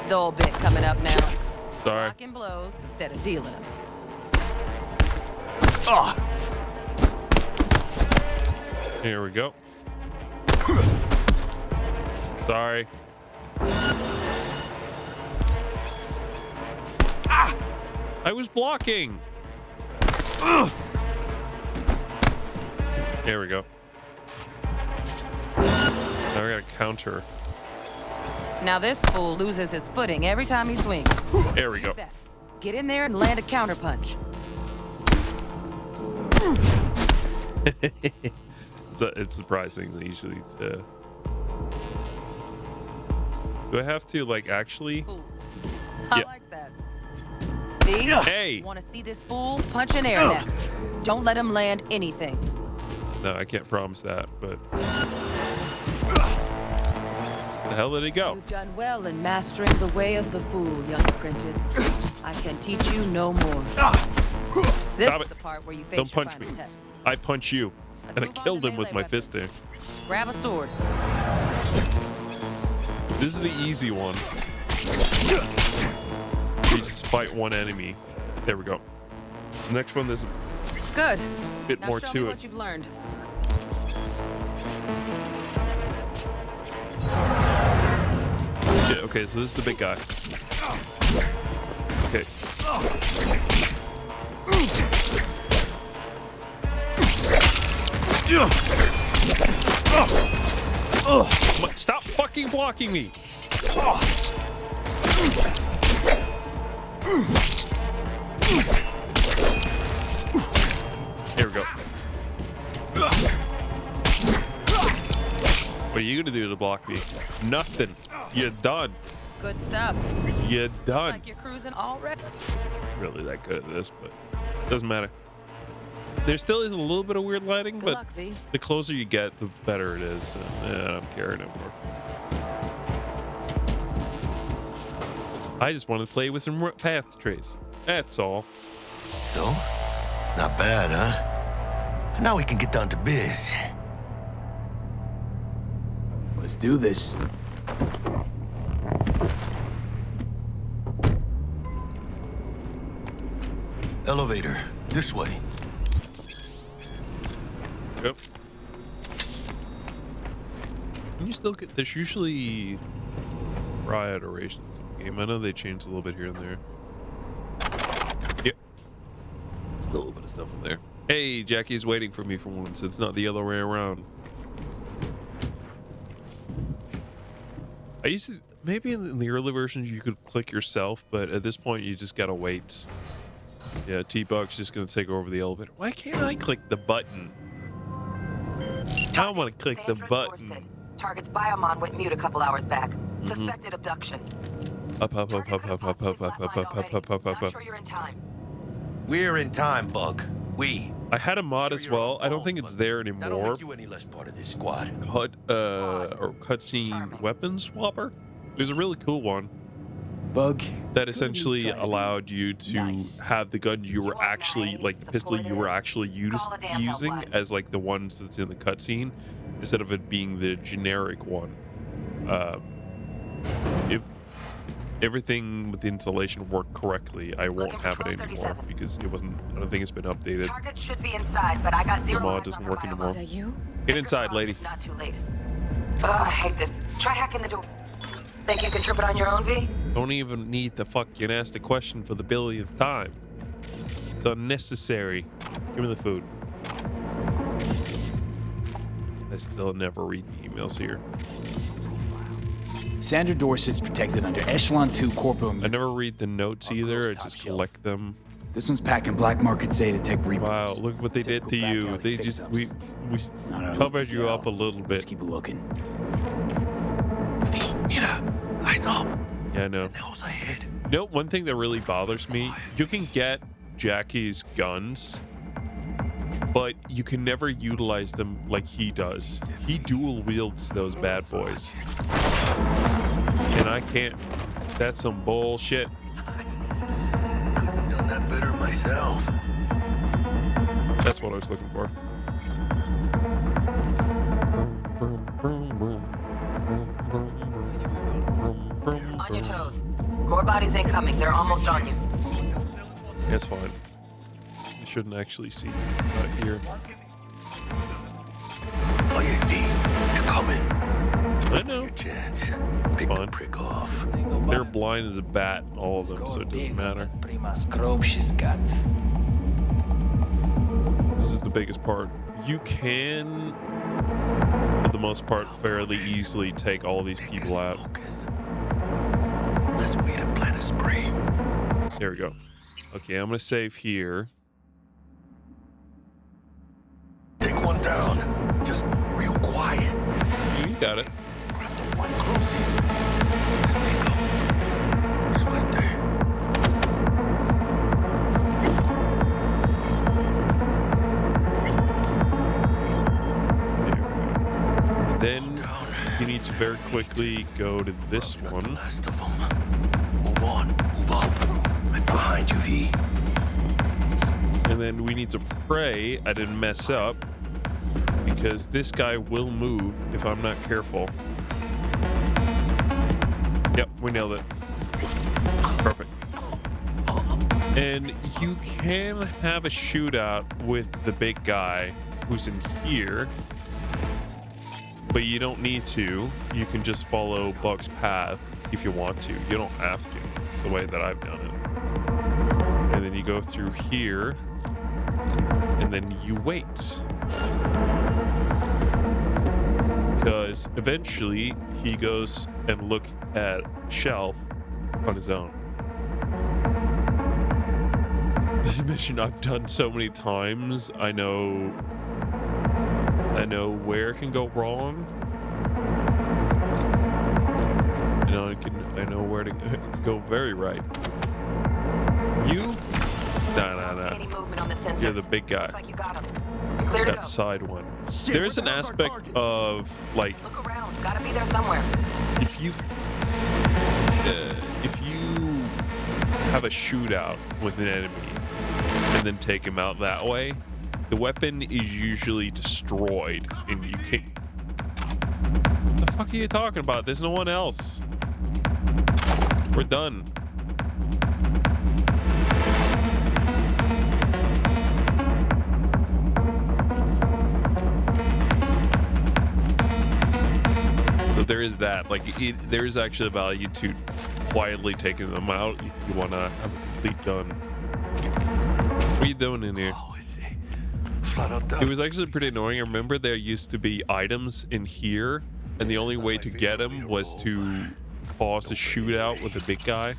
Dull bit coming up now. Sorry. Blocking blows instead of dealing them. Here we go. Sorry. I was blocking. There we go. Now I gotta counter. Now this fool loses his footing every time he swings. There we go. That. Get in there and land a counterpunch. It's surprising that usually. Do I have to like actually? I Yeah. like that. V, Hey. want to see this fool punch in air next? Don't let him land anything. No, I can't promise that, but. The hell did he go? You've done well in mastering the way of the fool, young apprentice. I can teach you no more. This Stop is it. the part where you face Don't your punch me. final test. I punch you, Let's and I move on killed to him with melee my fist there. Grab a sword. This is the easy one. You just fight one enemy. There we go. The next one, there's a Good. bit Now more show me to what it. you've learned. Shit, okay, so this is the big guy. Okay. Stop fucking blocking me! Here we go. What are you gonna do to block me? Nothing. You're done. Good stuff. You're done. Like you're cruising already. Really that good at this, but doesn't matter. There still is a little bit of weird lighting, Good but luck, V. the closer you get, the better it is. So, I don't care anymore. I just want to play with some path trace. That's all. So, not bad, huh? Now we can get down to biz. Let's do this. Elevator, this way. Yep. Can you still get? There's usually riot iterations in the game. I know they changed a little bit here and there. Yep. Still a little bit of stuff in there. Hey, Jackie's waiting for me for once. It's not the other way around. I used to, maybe in the early versions you could click yourself, but at this point you just gotta wait. Yeah, T-Bug's just gonna take over the elevator. Why can't I click the button? I don't want to click the button. Target's biomon went mute a couple hours back. Suspected abduction. Up, up, up, up, up, up, up, up, up, up, up, up, up, up. Not sure you're in time. We're in time, Bug. I had a mod as well. I don't think it's there That don't anymore. make you any less part of this squad. Cutscene weapon swapper. There's a really cool one Bug. that essentially allowed you to nice. have the gun you were actually, like the pistol you were actually Call a damn using helpline. as like the ones that's in the cutscene, instead of it being the generic one. If everything with the installation worked correctly, I won't Looking for have it anymore 1237. because it wasn't. I don't think it's been updated. Target should be inside, but I got The zero mod eyes on doesn't her work biomon. anymore. Is that you? Get inside, lady. It's not too late. I hate this. Try hacking the door. Think you can trip it on your own, V? Don't even need to fucking ask the question for the billionth time. It's unnecessary. Give me the food. I still never read the emails here. Sandra Dorset's protected under Echelon 2 Corporal. I never read the notes either. I just collect them. This one's packing black market Zetatech reapers. Wow, look what they did to you. They just we covered you up a little bit. Just keep looking. Mira, eyes up. Yeah, I know. Nose ahead. You know, one thing that really bothers me, you can get Jackie's guns, but you can never utilize them like he does. He dual wields those bad boys. And I can't. That's some bullshit. Couldn't have done that better myself. That's what I was looking for. On your toes. More bodies ain't coming. They're almost on you. That's fine. You shouldn't actually see. Not here. Oh yeah, D, they're coming. I know. Your chance. It's fine. Prick off. They're blind as a bat, all of them, so it doesn't matter. This is the biggest part. You can, for the most part, fairly easily take all these people out. Let's wait and plan a spree. There we go. Okay, I'm gonna save here. Take one down. Just real quiet. You got it. Grab the one closest. Sneak up. Just right there. And then you need to very quickly go to this one. Last of them. Move on. Move up. Right behind you, V. And then we need to pray I didn't mess up, because this guy will move if I'm not careful. Yep, we nailed it. Perfect. And you can have a shootout with the big guy who's in here, but you don't need to. You can just follow Buck's path if you want to. You don't have to. It's the way that I've done it. And then you go through here, and then you wait. Because eventually he goes and look at Shelf on his own. This mission I've done so many times. I know where it can go wrong. I know where to go very right. You? Nah. You're the big guy. Like you got 'em. You're clear to That go. side one. There's an aspect of like, Look around. Gotta be there somewhere. if you have a shootout with an enemy and then take him out that way, the weapon is usually destroyed and you can't. What the fuck are you talking about? There's no one else. We're done. So there is that. Like, there is actually a value to quietly taking them out if you want to have a complete gun. What are you doing in here? It was actually pretty annoying. I remember there used to be items in here, and the only way to get them was to cause a shootout with a big guy.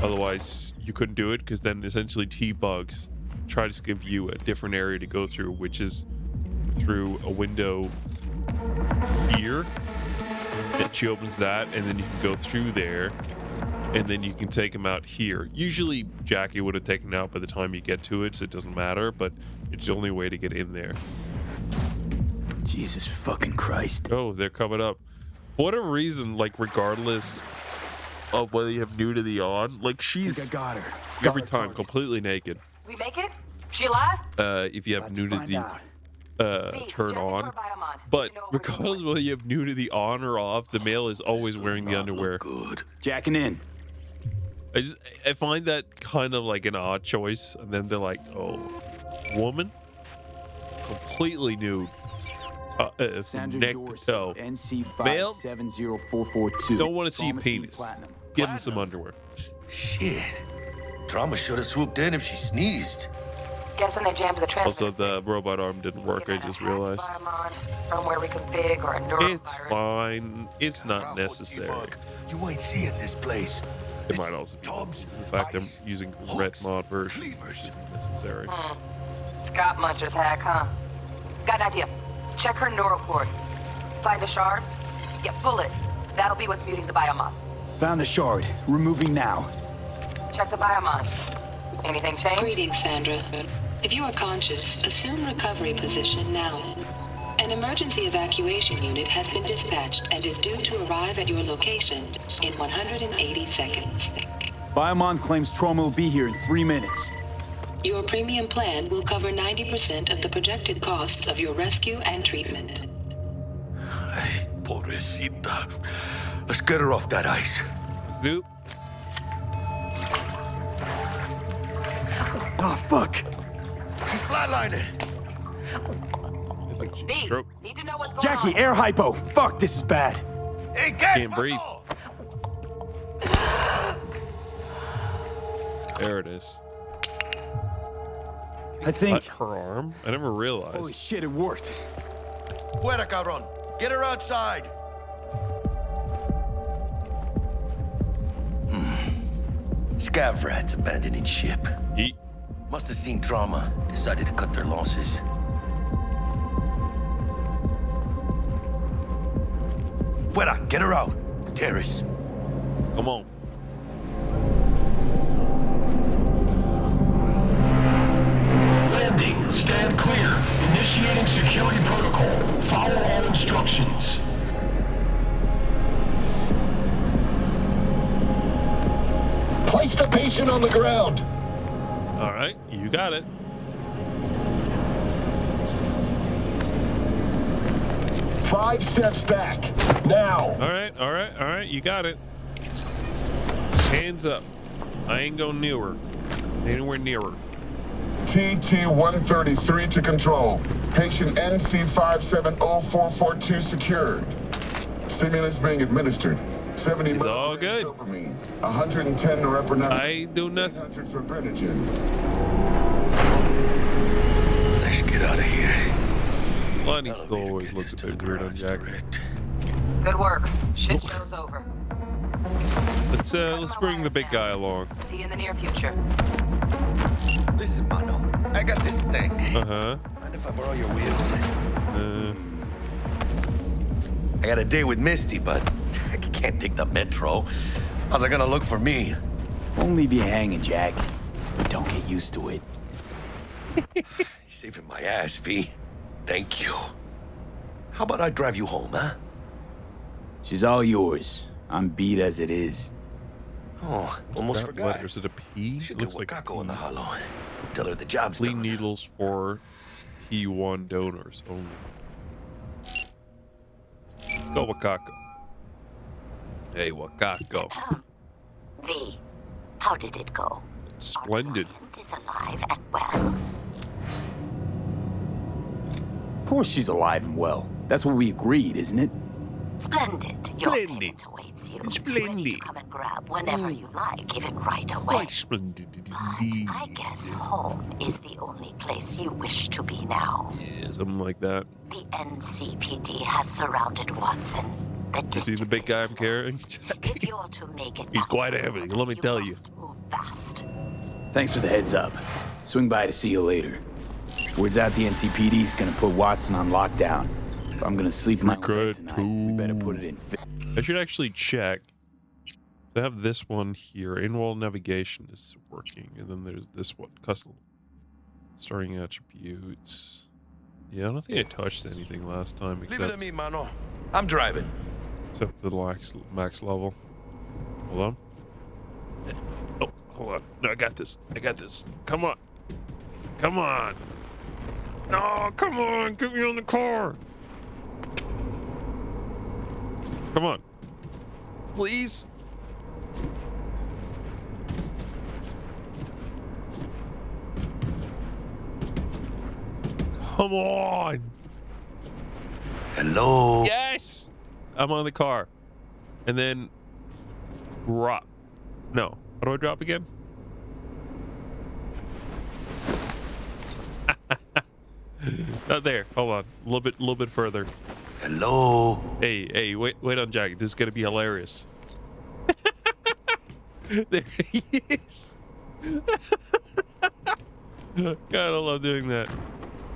Otherwise, you couldn't do it, because then essentially T-Bugs tries to give you a different area to go through, which is through a window here. And she opens that, and then you can go through there, and then you can take him out here. Usually Jackie would have taken out by the time you get to it, so it doesn't matter, but it's the only way to get in there. Jesus fucking Christ. Oh, they're covered up. For whatever reason, like, regardless of whether you have nudity on, like, she's I got her. every time completely naked. We make it? She alive? If you have nudity V, turn check on. her biomon. But You know where regardless of whether you have nudity on or off, the male is always wearing the underwear. Good. Jacking in. I find that kind of like an odd choice, and then they're like, "Oh, woman, completely nude. From Sandra neck to Dorsey, toe. NC Male, 570442. don't want to see your Pharmacy penis. Platinum. Give him some underwear. Shit. Drama should have swooped in if she sneezed. Guessing they jammed the transmitter. Also, the robot arm didn't work. I just realized. Firmware reconfig or a neurovirus. It's fine. It's not necessary. You ain't seeing this place. It might also be. In fact, I'm using the red mod version, which isn't necessary. Scott Muncher's hack, huh? Got an idea. Check her neural cord. Find a shard? Yeah, pull it. That'll be what's muting the biomon. Found the shard. Removing now. Check the biomon. Anything change? Greetings, Sandra. If you are conscious, assume recovery position now. An emergency evacuation unit has been dispatched and is due to arrive at your location in 180 seconds. Biomon claims trauma will be here in 3 minutes. Your premium plan will cover 90% of the projected costs of your rescue and treatment. Ay, pobrecita. Let's get her off that ice. Zoop. Oh, fuck. She's flatlining. B, need to know what's going Jackie, on. air hypo. Fuck, this is bad. Hey, Can't breathe. There it is. I think. Cut her arm? I never realized. Holy shit, it worked. Fuera, cabrón. Get her outside. Scav rats abandoning ship. Eat. Must have seen trauma. Decided to cut their losses. Fuera, get her out. Terrace. Come on. Landing. Stand clear. Initiating security protocol. Follow all instructions. Place the patient on the ground. All right, you got it. Five steps back. Now. All right, you got it. Hands up. I ain't going near her. Anywhere near her. TT-133 to control. Patient NC570442 secured. Stimulus being administered. 70 It's all good. dopamine, 110 norepinephrine. I do nothing. 800 fibrinogen. Let's get out of here. Lightning still always looks a bit weird on Jack. Good work. Shit show's over. Let's bring the big guy along. See you in the near future. Listen, mano. I got this thing. Uh-huh. Mind if I borrow your wheels? I got a date with Misty, but I can't take the metro. How's it gonna look for me? Won't leave you hanging, Jack. But don't get used to it. Saving my ass, V. Thank you. How about I drive you home, huh? She's all yours. I'm beat as it is. Oh, almost That forgot. letters it a P? Should It get looks like Wakako in the hollow. Tell her the job's clean done. needles for P1 donors only. Go Wakako. Hey Wakako. V, how did it go? Splendid. Is alive and well. Of course she's alive and well. That's what we agreed, isn't it? Splendid. Your Splendid. payment awaits you. Splendid. Ready to come and grab whenever you like, even right away. Quite splendid indeed. I guess home is the only place you wish to be now. Yeah, something like that. The NCPD has surrounded Watson. You see the big guy I'm carrying? If you're to make it He's quite heavy, let me tell you. move fast. Thanks for the heads up. Swing by to see you later. Word's out the NCPD's gonna put Watson on lockdown. If I'm gonna sleep my way tonight, we better put it in. I should actually check. I have this one here. In-wall navigation is working, and then there's this one. Custom starting attributes. Yeah, I don't think I touched anything last time Leave it except to me, mano. I'm driving. the max level. Hold on. Oh, hold on. No, I got this. I got this. Come on. Come on. No, come on. Get me on the car. Come on. Please. Come on. Hello? Yes! I'm on the car. And then drop. No. How do I drop again? Not there. Hold on. A little bit further. Hello? Hey, wait on Jack. This is gonna be hilarious. There he is. God, I love doing that.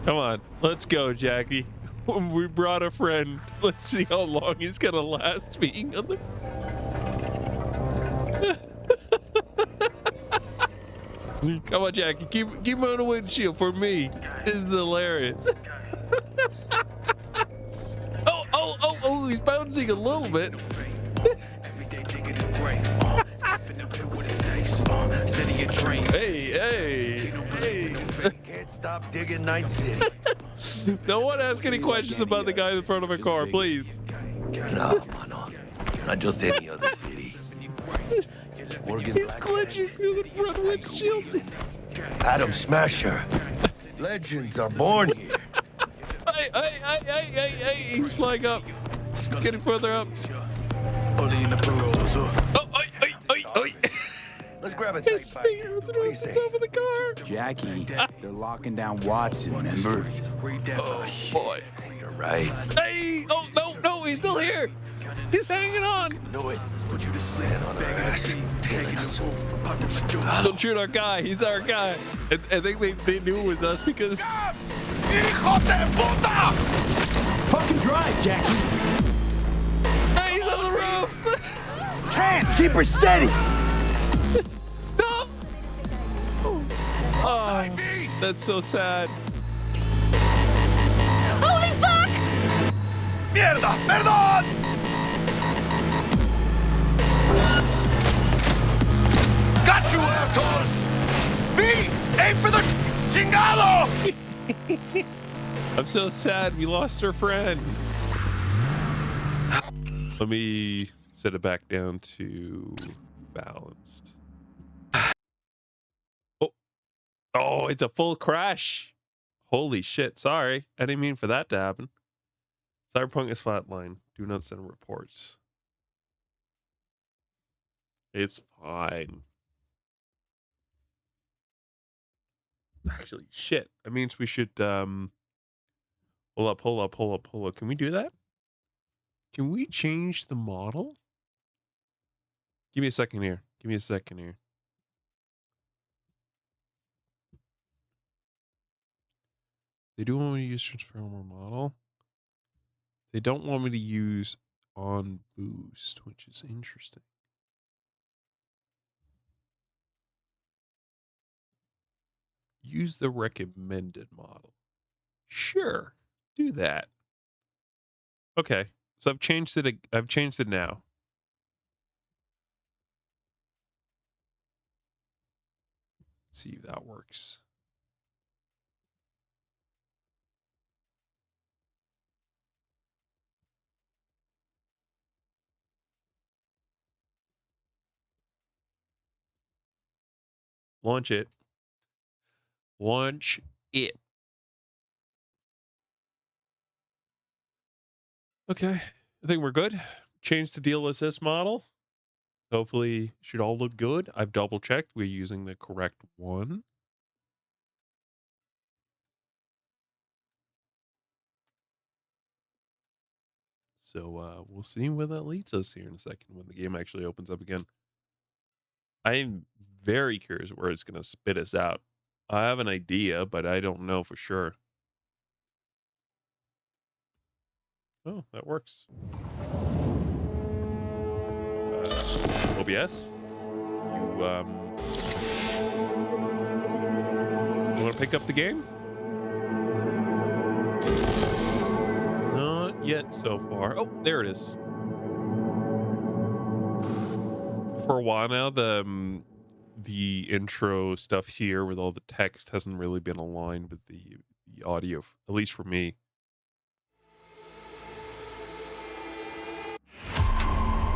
Come on, let's go, Jackie. We brought a friend. Let's see how long he's gonna last being on the. Come on, Jackie. Keep him on the windshield for me. This is hilarious. Oh, he's bouncing a little bit. Hey. Can't stop digging Night City. No one ask any questions about the guy in front of a car, please. No, mano. Not just any other city. He's glitching through the front windshield. Adam Smasher. Legends are born here. Hey, he's flying up. He's getting further up. Let's grab a His fingers through the top of the car. Jackie, they're locking down Watson, remember? Oh, boy. You're right. Hey! Oh, no, he's still here. He's hanging on. Knew it. Man on our ass, tailing us. Don't shoot our guy. He's our guy. I think they knew it was us because... Hijo de puta! Fucking drive, Jackie. Hey, he's on the roof. Can't keep her steady. No! Oh, that's so sad. Holy fuck! Mierda, perdón! Got you, assholes! B, aim for the chingado! I'm so sad we lost our friend. Let me set it back down to balanced. Oh, it's a full crash. Holy shit. Sorry. I didn't mean for that to happen. Cyberpunk is flatline. Do not send reports. It's fine. Actually, shit. That means we should hold up. Can we do that? Can we change the model? Give me a second here. They do want me to use transformer model. They don't want me to use on boost, which is interesting. Use the recommended model. Sure, do that. Okay, so I've changed it. I've changed it now. Let's see if that works. Launch it. Launch it. Okay, I think we're good. Change the DLSS model. Hopefully, should all look good. I've double checked. We're using the correct one. So we'll see where that leads us here in a second when the game actually opens up again. I'm very curious where it's going to spit us out. I have an idea, but I don't know for sure. Oh, that works. OBS? You want to pick up the game? Not yet so far. Oh, there it is. For a while now, the intro stuff here with all the text hasn't really been aligned with the audio, at least for me.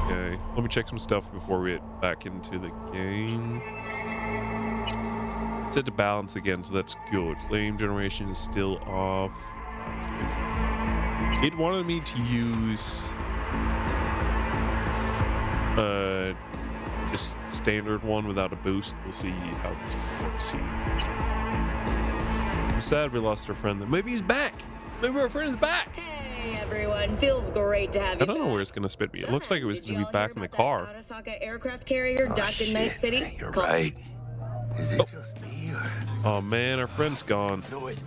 Okay, let me check some stuff before we get back into the game. Set to balance again, so that's good. Flame generation is still off. It wanted me to use just standard one without a boost. We'll see how this works here. I'm sad we lost our friend. Maybe he's back. Maybe our friend is back. Hey everyone, feels great to have you. I don't know where it's gonna spit me. It looks like it was gonna be back in the car. Arasaka aircraft carrier docked in Night City. You're right. Is it just me or? Oh man, our friend's gone. Know it.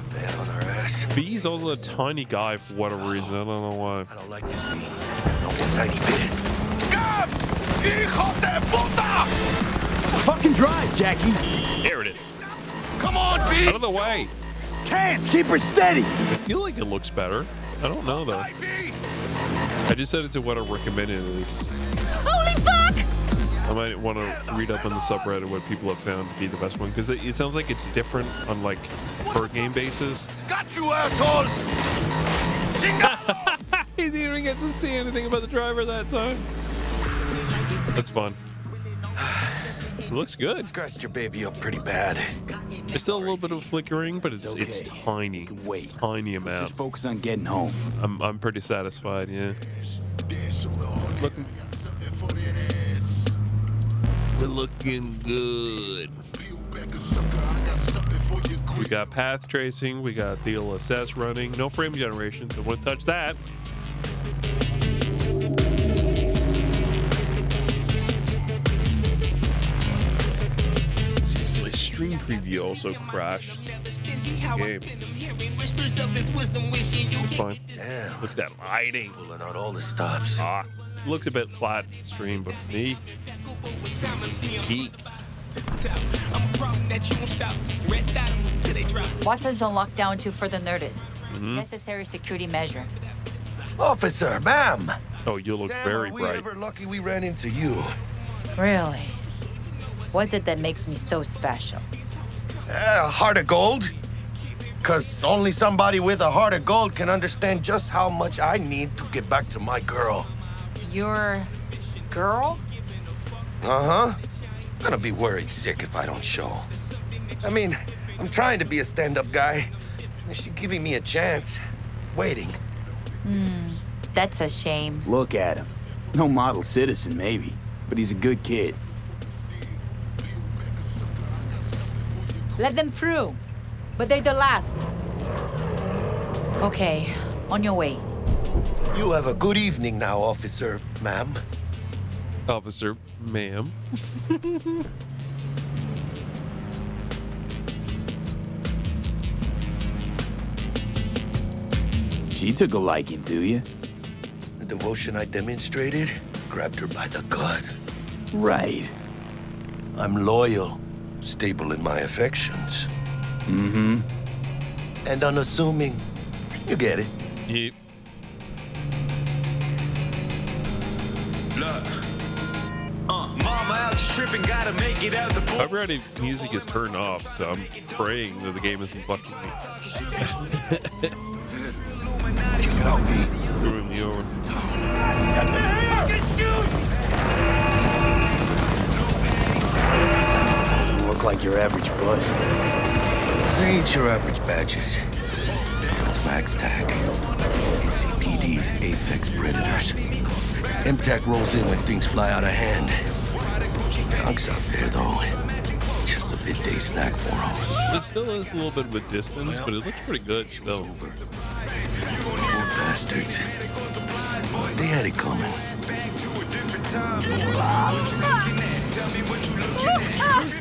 Van on our ass. B's also a tiny guy for whatever reason. I don't know why. I don't like this B. Not one tiny bit. Scabs! Hijo de puta! Fucking drive, Jackie. There it is. Come on, V! Out of the way. Can't keep her steady. I feel like it looks better. I don't know though. I just said it's what I recommended it is. Holy fuck! I might want to read up on the subreddit what people have found to be the best one, because it sounds like it's different on like per game basis. Got you, assholes! He didn't even get to see anything about the driver that time. That's fun. It looks good. Scratched your baby up pretty bad. There's still a little bit of flickering, but it's okay. it's tiny. Wait. It's tiny Let's amount. just focus on getting home. I'm pretty satisfied. Yeah. We're looking good. We got path tracing. We got DLSS running. No frame generation. Don't want to touch that. Seriously, stream preview also crashed. Game. It's fine. Damn. Look at that lighting. Pulling out all the stops. Looks a bit flat stream, but for me, geek. What does the lockdown to further notice? Mm-hmm. Necessary security measure. Officer, ma'am. Oh, you look very bright. Are we ever lucky we ran into you? Really? What's it that makes me so special? Heart of gold. Because only somebody with a heart of gold can understand just how much I need to get back to my girl. Your girl? Uh-huh. Gonna be worried sick if I don't show. I mean, I'm trying to be a stand-up guy. She's giving me a chance. Waiting. That's a shame. Look at him. No model citizen, maybe, but he's a good kid. Let them through. But they're the last. Okay, on your way. You have a good evening now, officer, ma'am. Officer, ma'am. She took a liking to you. The devotion I demonstrated grabbed her by the gut. Right. I'm loyal, stable in my affections. Mm-hmm. And unassuming. You get it. Yep. Look. Mama out tripping, gotta make it out the pool. Copyrighted music is turned off, so I'm praying that the game isn't fucking me. Check it out, V. Screwing me over. You look like your average bust. This ain't your average badges. It's MaxTac. NCPD's apex predators. MTAC rolls in when things fly out of hand. Gunk's out there, though. Just a midday snack for him. It still is a little bit of a distance, but it looks pretty good still. Poor bastards. They had it coming.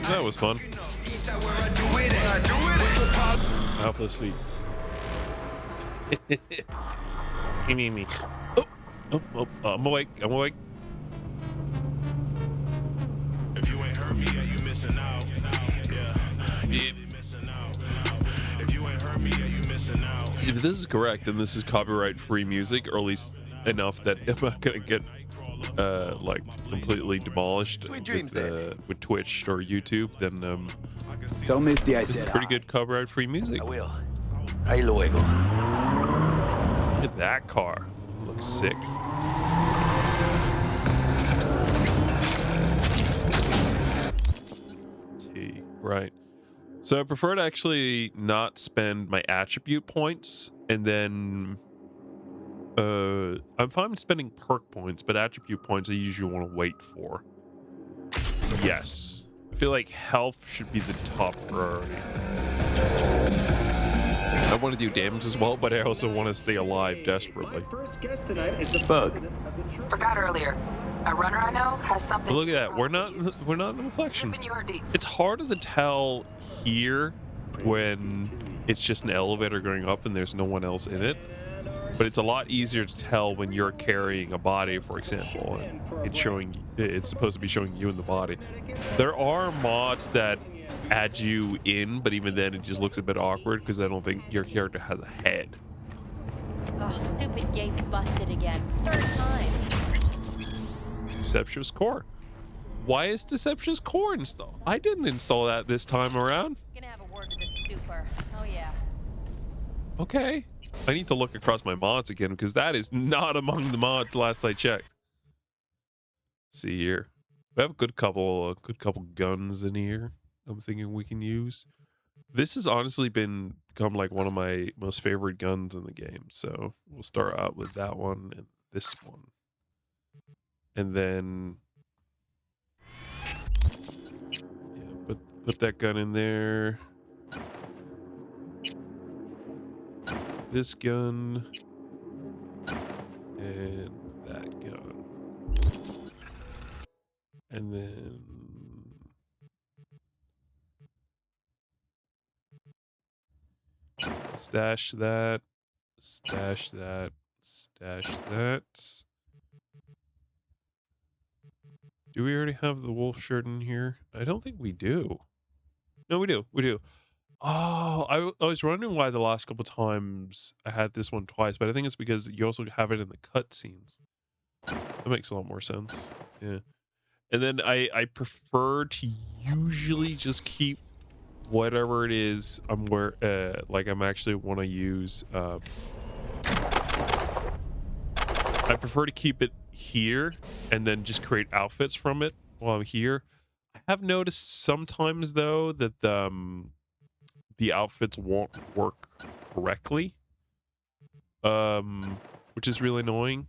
That was fun. Alpha seat. Me. Oh, I'm awake. I'm awake. If you ain't heard me, yeah, you missing out. If you ain't heard me, yeah, you missing out. If this is correct, then this is copyright-free music, or at least enough that I'm not gonna get like completely demolished with Twitch or YouTube. Then Tell Misty I this is said pretty good copyright-free music. I will. Ahí luego. Look at that car. Looks sick. Right. So I prefer to actually not spend my attribute points, and then I'm fine with spending perk points, but attribute points I usually want to wait for. Yes. I feel like health should be the top priority. I want to do damage as well, but I also want to stay alive desperately. Bug. Forgot earlier. A runner I know has something. But look at that. We're not in the reflection. It's harder to tell here when it's just an elevator going up and there's no one else in it. But it's a lot easier to tell when you're carrying a body, for example, and it's supposed to be showing you in the body. There are mods that add you in, but even then it just looks a bit awkward because I don't think your character has a head. Oh, stupid gate's busted again. Third time. Deceptious Core. Why is Deceptious Core installed? I didn't install that this time around. Gonna have a word to this super. Oh yeah. Okay. I need to look across my mods again because that is not among the mods last I checked. See here. We have a good couple guns in here I'm thinking we can use. This has honestly become like one of my most favorite guns in the game. So we'll start out with that one and this one. And then yeah, put that gun in there. This gun and that gun, and then stash that, stash that, stash that. Do we already have the wolf shirt in here? I don't think we do. No, we do. We do. Oh, I was wondering why the last couple times I had this one twice, but I think it's because you also have it in the cutscenes. That makes a lot more sense. Yeah. And then I prefer to usually just keep whatever it is I'm actually want to use. I prefer to keep it here and then just create outfits from it while I'm here. I have noticed sometimes though that the outfits won't work correctly, which is really annoying.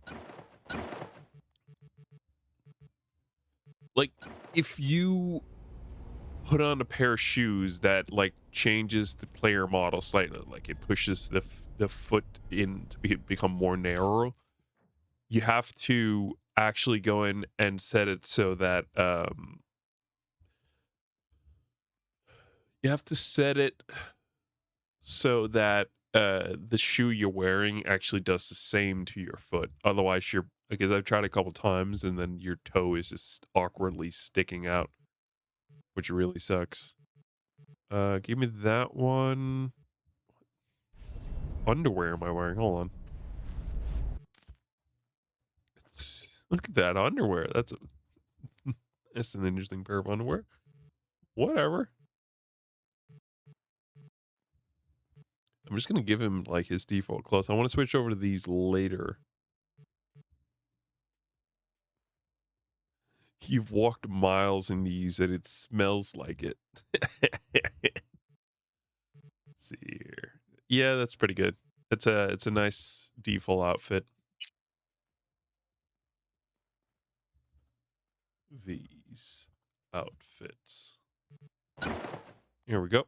Like if you put on a pair of shoes that like changes the player model slightly, like it pushes the foot in to become more narrow, you have to actually go in and set it so that you have to set it so that the shoe you're wearing actually does the same to your foot. Otherwise, because I've tried a couple times and then your toe is just awkwardly sticking out, which really sucks. Give me that one. Underwear am I wearing? Hold on. Look at that underwear. That's an interesting pair of underwear. Whatever. I'm just gonna give him like his default clothes. I want to switch over to these later. You've walked miles in these and it smells like it. Let's see here. Yeah, that's pretty good. It's a nice default outfit. These outfits. Here we go.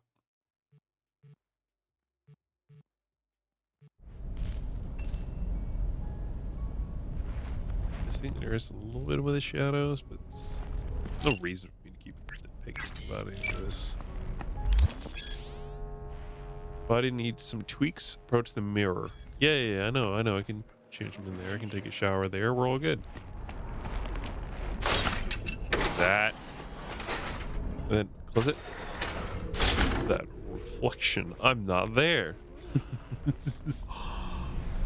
I think there is a little bit with the shadows, but no reason for me to keep picking about any of this. Body needs some tweaks. Approach the mirror. Yeah, I know. I can change them in there. I can take a shower there. We're all good. That. And then close it. That reflection. I'm not there.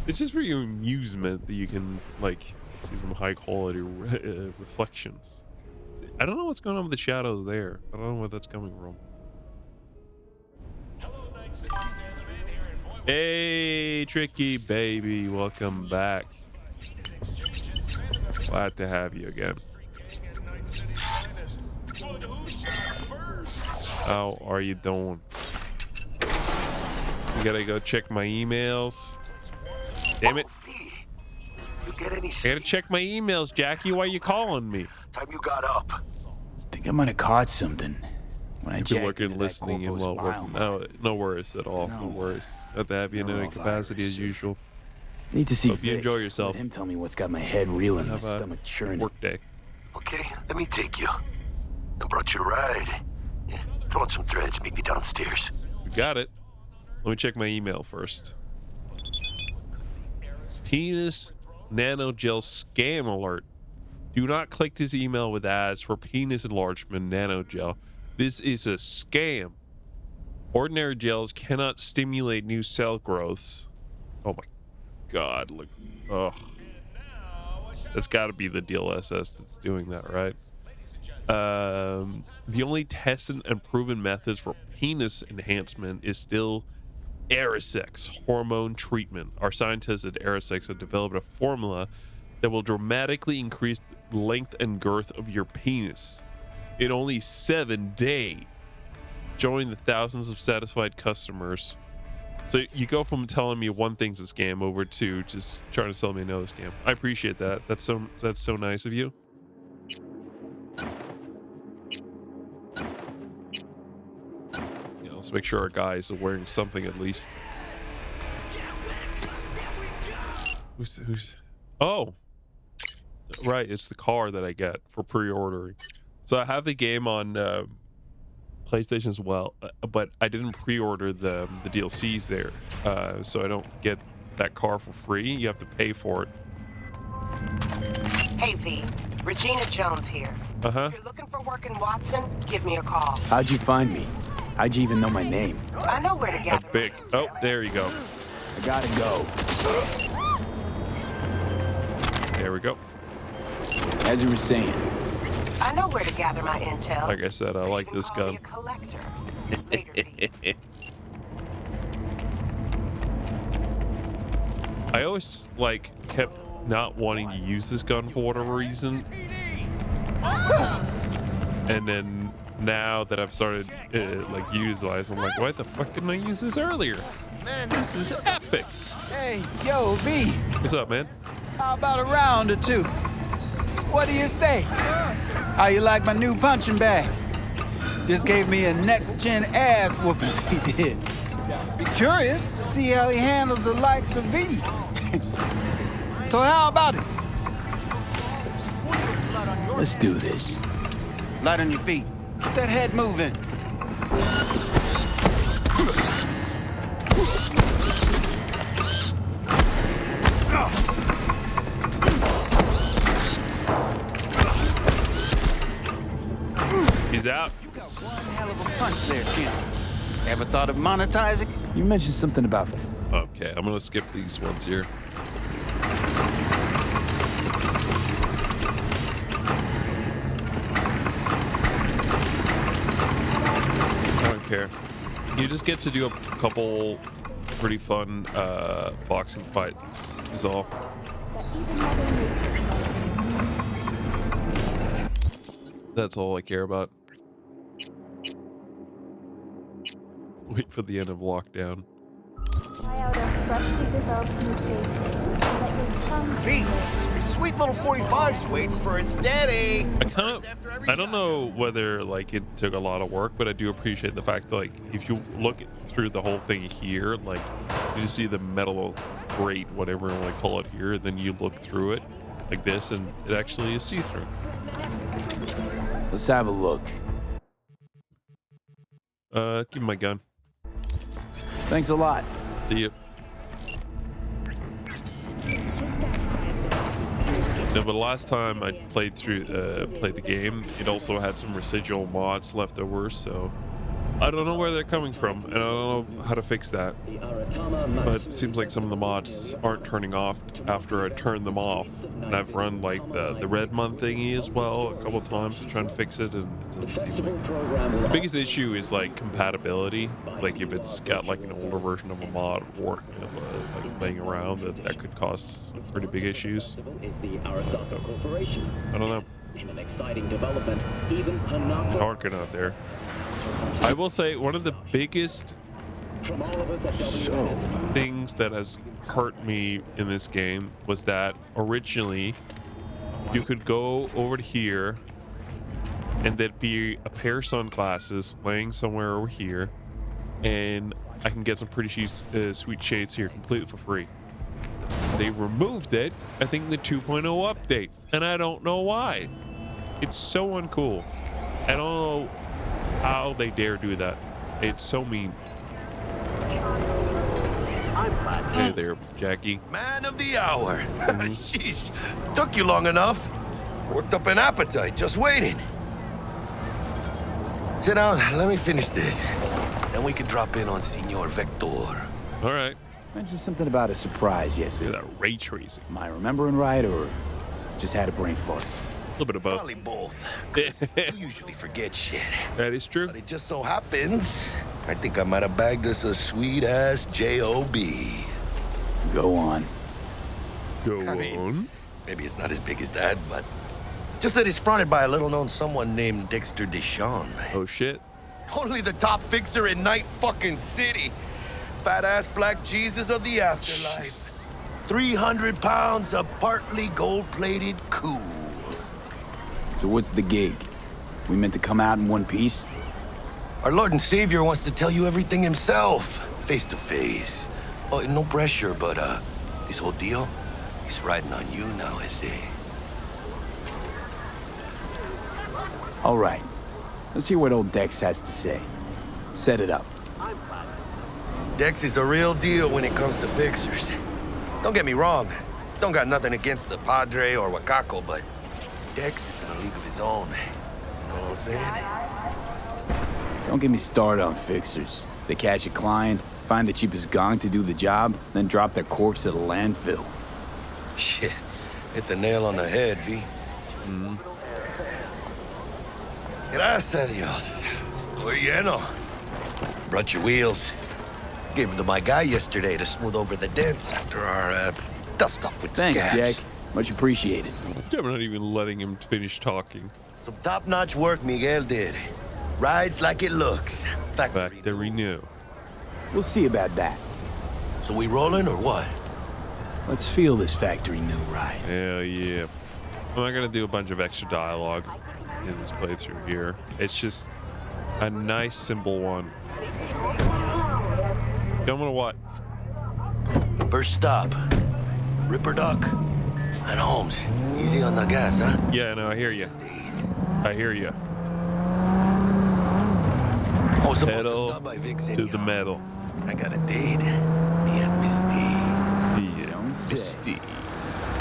It's just for your amusement that you can like see some high quality reflections. I don't know what's going on with the shadows there. I don't know where that's coming from. Hey, Tricky baby, welcome back. Glad to have you again. How are you doing? I gotta go check my emails. Damn it. You get any I gotta check my emails, Jackie. Why are you calling me? time you got up? I think I might have caught something. When I You've been jacked working, into that listening, and corpo's well working. bile. No worries at all. No worries. Not to have you in any capacity as usual. Need to see Hope you Vic. enjoy yourself. Let him tell me what's got my head reeling, my Have a stomach churning. work day. Okay, let me take you. I brought you a ride. Yeah, throw on some threads, meet me downstairs. You got it. Let me check my email first. Penis nanogel scam alert. Do not click this email with ads for penis enlargement nanogel. This is a scam. Ordinary gels cannot stimulate new cell growths. Oh my god, look. Ugh. That's got to be the DLSS that's doing that, right? The only tested and proven methods for penis enhancement is still Arisex hormone treatment. Our scientists at Arisex have developed a formula that will dramatically increase the length and girth of your penis in only 7 days. Join the thousands of satisfied customers. So you go from telling me one thing's a scam over to just trying to sell me another scam. I appreciate that. That's so nice of you. Yeah, let's make sure our guys are wearing something at least. Who's oh, right, it's the car that I get for pre-ordering. So I have the game on PlayStation as well, but I didn't pre-order the DLCs there, so I don't get that car for free. You have to pay for it. Hey V, Regina Jones here. If you're looking for work in Watson, give me a call. How'd you find me? How'd you even know my name? I know where to gather. Big. Oh, there you go. I gotta go. There we go. As you were saying. I know where to gather my intel. Like I said, I like this gun. I always kept not wanting to use this gun for whatever reason, and then now that I've started utilizing, I'm like, why the fuck didn't I use this earlier? Man, this is epic. Hey, yo, V. What's up, man? How about a round or two? What do you say? How you like my new punching bag? Just gave me a next-gen ass whooping, he did. Be curious to see how he handles the likes of V. So how about it? Let's do this. Light on your feet. Get that head moving. He's out. You got one hell of a punch there, champ. Ever thought of monetizing? You mentioned something about... Okay, I'm gonna skip these ones here. I don't care. You just get to do a couple pretty fun boxing fights is all. That's all I care about. Wait for the end of lockdown. Try out our freshly developed new tastes and let your tongue... Pete, your sweet little 45's waiting for its daddy. I don't know whether it took a lot of work, but I do appreciate the fact that if you look through the whole thing here, you just see the metal grate, whatever you want to call it here, and then you look through it like this, and it actually is see-through. Let's have a look. Give me my gun. Thanks a lot. See you. No, but last time I played the game, it also had some residual mods left over, so I don't know where they're coming from, and I don't know how to fix that. But it seems like some of the mods aren't turning off after I turn them off, and I've run the Redmond thingy as well a couple times to try and fix it, and it doesn't seem the biggest issue is compatibility. If it's got an older version of a mod working laying around, that could cause pretty big issues. I don't know. In an exciting development, even Harkin out there. I will say one of the biggest From all of us at WNS. Things that has hurt me in this game was that originally you could go over to here and there'd be a pair of sunglasses laying somewhere over here, and I can get some pretty sweet shades here completely for free. They removed it, I think, in the 2.0 update, and I don't know why. It's so uncool. I don't know how they dare do that. It's so mean. Hey there, Jackie. Man of the hour. Sheesh. Took you long enough. Worked up an appetite just waiting. Sit down, let me finish this. Then we can drop in on Senor Vector. All right. Mentioned something about a surprise yesterday. That ray tracing. Am I remembering right, or just had a brain fart? A little bit of both. Probably both. You usually forget shit. That is true. But it just so happens, I think I might have bagged us a sweet-ass J.O.B. Go on. I mean, maybe it's not as big as that, but just that it's fronted by a little-known someone named Dexter Deshawn. Oh, shit. Only the top fixer in Night fucking City. Fat-ass black Jesus of the afterlife. 300 pounds of partly gold-plated cool. So what's the gig? We meant to come out in one piece? Our Lord and Savior wants to tell you everything himself, face to face. Oh, no pressure, but this whole deal, he's riding on you now, I say. All right. Let's hear what old Dex has to say. Set it up. Dex is a real deal when it comes to fixers. Don't get me wrong. Don't got nothing against the Padre or Wakako, but Dex is in a league of his own. You know what I'm saying? Don't get me started on fixers. They catch a client, find the cheapest gong to do the job, then drop their corpse at a landfill. Shit. Hit the nail on the head, V. Gracias a Dios. Estoy lleno. Brought your wheels. Gave them to my guy yesterday to smooth over the dents after our dust-up with the Thanks, scabs. Jack. Much appreciated. I'm not even letting him finish talking. Some top-notch work Miguel did. Rides like it looks. Factory new. We'll see about that. So we rolling or what? Let's feel this factory new ride. Hell yeah. I'm not gonna do a bunch of extra dialogue in this playthrough here. It's just a nice, simple one. Coming to what? First stop. Ripper Duck. And Holmes. Easy on the gas, huh? Yeah, no, I hear you. I hear you. Oh, supposed Pedal to stop by Vic's to the metal. I got a date. Me and Misty. Yeah, Misty.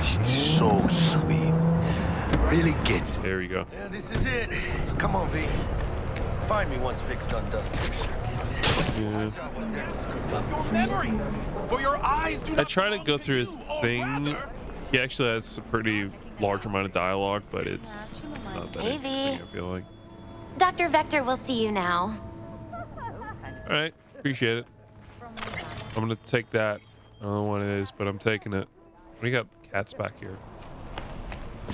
She's so sweet. Really gets me. There you go. Yeah, this is it. Come on, V. Find me once Vic's done dusting her circuits. Your memories, for your eyes do I try to go through his thing. He actually has a pretty large amount of dialogue, but it's not that interesting, I feel like. Dr. Vector will see you now. All right, appreciate it. I'm gonna take that. I don't know what it is, but I'm taking it. We got cats back here.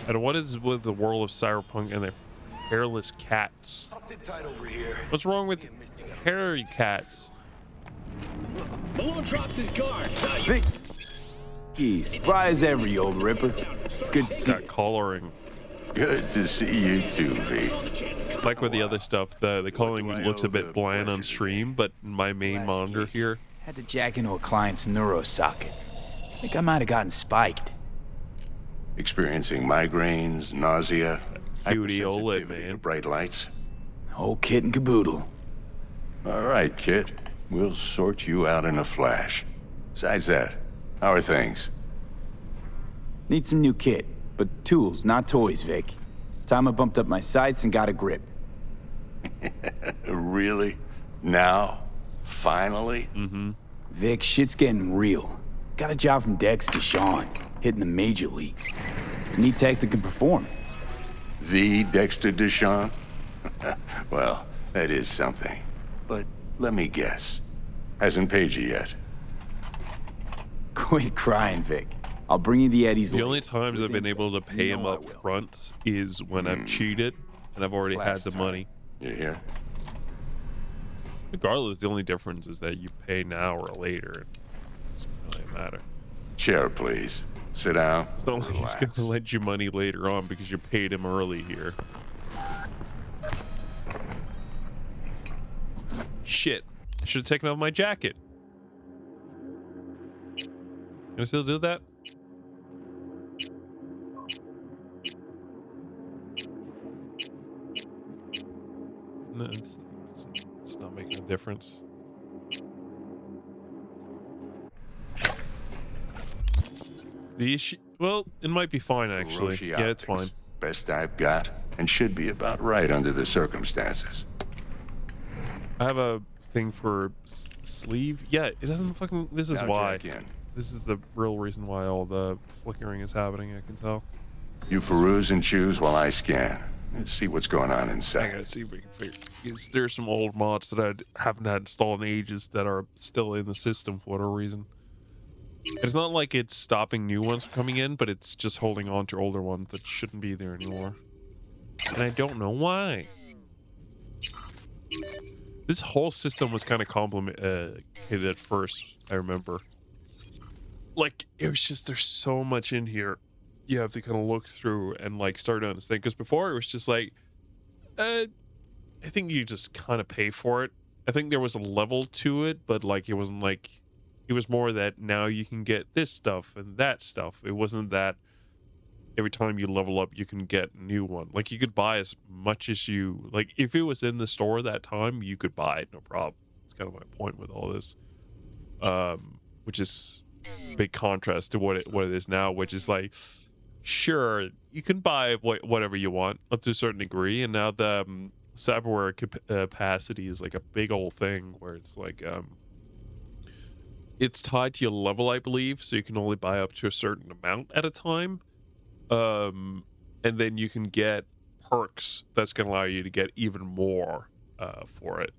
And what is with the world of Cyberpunk and their hairless cats? I'll sit tight over here. What's wrong with hairy cats? Malone drops his guard. Vic! Surprise every old ripper. It's good to see you. Coloring. Good to see you too, V. Like with the other stuff, the coloring looks a bit bland on stream, but my main monitor here. Had to jack into a client's neuro socket. Think I might have gotten spiked. Experiencing migraines, nausea, Beauty OLED, hypersensitivity to man. bright lights. Whole kit and caboodle. All right, kid. We'll sort you out in a flash. Besides that, how are things? Need some new kit, but tools, not toys, Vic. Time I bumped up my sights and got a grip. Really? Now? Finally? Mm-hmm. Vic, shit's getting real. Got a job from Dex to Sean, hitting the major leagues. Need tech that can perform. The Dexter Deshawn? Well, that is something. But let me guess. Hasn't paid you yet. Quit crying, Vic. I'll bring you the Eddies The later. only times I've been able to pay him I up front is when I've cheated and I've already had the money. You hear? Regardless, the only difference is that you pay now or later. It doesn't really matter. Chair, please. Sit down. It's not like he's going to lend you money later on because you paid him early here. Shit. I should have taken off my jacket. Can I still do that? No, it's not making a difference. The issue, well, it might be fine actually. Yeah, it's fine. Best I've got, and should be about right under the circumstances. I have a thing for sleeve. Yeah, it doesn't fucking. This is Now why. jack in. This is the real reason why all the flickering is happening. I can tell. You peruse and choose while I scan. Let's see what's going on I inside. gotta see if we can figure. There's some old mods that I haven't had installed in ages that are still in the system for whatever reason. It's not like it's stopping new ones from coming in, but it's just holding on to older ones that shouldn't be there anymore. And I don't know why. This whole system was kind of complicated at first, I remember. Like, it was just, there's so much in here you have to kind of look through and like start to understand. Because before it was just like, I think you just kind of pay for it. I think there was a level to it, but like it wasn't like, it was more that now you can get this stuff and that stuff. It wasn't that every time you level up, you can get a new one. Like you could buy as much as you, like if it was in the store that time, you could buy it, no problem. It's kind of my point with all this. Which is a big contrast to what it is now, which is like, sure, you can buy whatever you want up to a certain degree. And now the cyberware capacity is like a big old thing where it's like, it's tied to your level, I believe, so you can only buy up to a certain amount at a time. And then you can get perks that's going to allow you to get even more for it.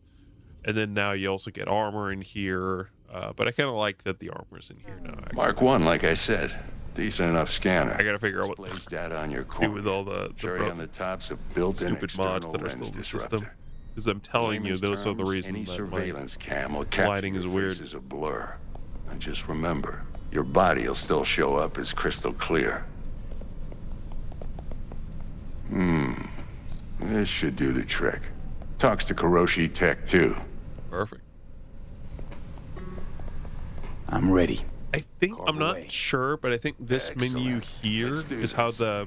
And then now you also get armor in here. But I kind of like that the armor's in here now. Actually. Mark 1, like I said. Decent enough scanner. I got to figure out what displays data on your do corner. with all the Cherry on the top's a built-in stupid mods external that are lens still in the disruptor. system. Because I'm telling you, those are the Any reasons that surveillance cam will my capture lighting is your weird. face as a blur. And just remember, your body will still show up as crystal clear. This should do the trick. Talks to Kuroshi Tech too. Perfect. I'm ready. I think, I'm not sure, but I think this menu here is how the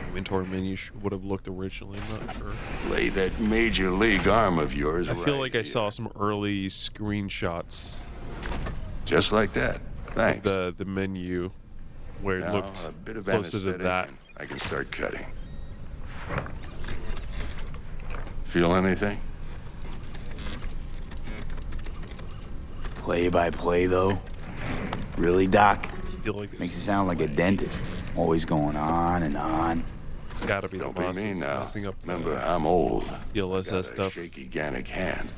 inventory menu would have looked originally. I'm not sure. Lay that major league arm of yours I feel right like I saw some early screenshots. Just like that. Thanks. The menu where it Now, looked a bit of closer to anesthetic that. and I can start cutting. Feel anything? Play by play, though. Really, Doc? Feel like Makes you sound like a dentist. Always going on and on. It's gotta be the Don't be boss mean that's now. messing up Remember, I'm old. DLSS Got a stuff. shaky Gannic hand.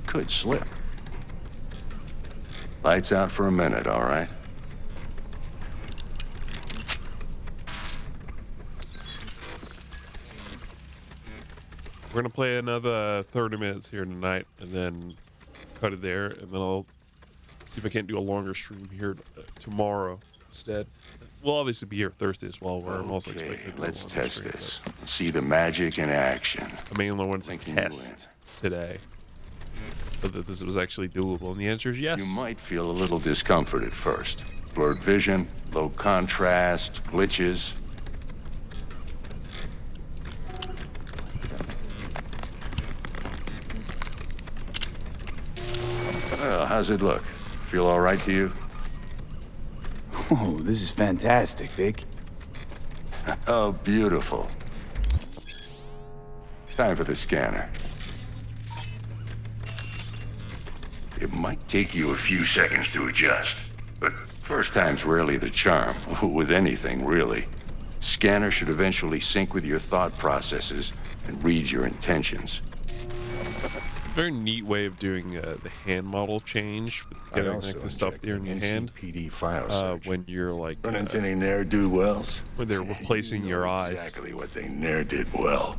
Could slip. Lights out for a minute, all right? We're gonna play another 30 minutes here tonight, and then cut it there, and then I'll see if I can't do a longer stream here tomorrow instead. We'll obviously be here Thursday as well, where I'm also expecting to do a Let's longer test stream, this. See the magic in action. I mainly want to test today, but that this was actually doable, and the answer is yes. You might feel a little discomfort at first. Blurred vision, low contrast, glitches. Well, how's it look? Feel all right to you? Oh, this is fantastic, Vic. Oh, beautiful. Time for the scanner. It might take you a few seconds to adjust, but first time's rarely the charm, with anything, really. Scanner should eventually sync with your thought processes and read your intentions. Very neat way of doing the hand model change, getting like the stuff there in your hand. NCPD file search. When you're like Run into any ne'er-do-wells? when they're replacing your eyes. Exactly what they ne'er did well.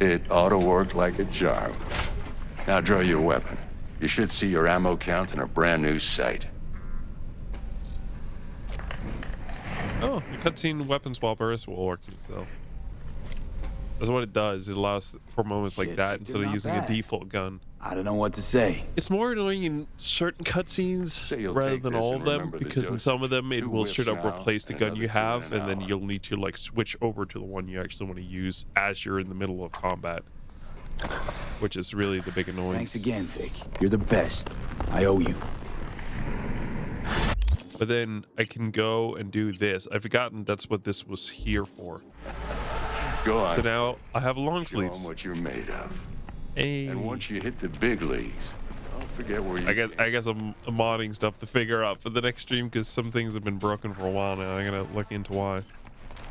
It ought to work like a charm. Now draw your weapon. You should see your ammo count in a brand new sight. Oh, the cutscene weapon swappers will work still. That's what it does. It allows for moments like that instead of using a default gun. I don't know what to say. It's more annoying in certain cutscenes rather than all of them, because in some of them it will straight up replace the gun you have, and then you'll need to like switch over to the one you actually want to use as you're in the middle of combat, which is really the big annoyance. Thanks again, Vic. You're the best. I owe you. But then I can go and do this. I've forgotten that's what this was here for. Go on. So now I have long Show sleeves. 'em what you're made of. Hey. And once you hit the big leagues, don't forget where you. I guess I'm modding stuff to figure out for the next stream, because some things have been broken for a while now. I'm gonna look into why.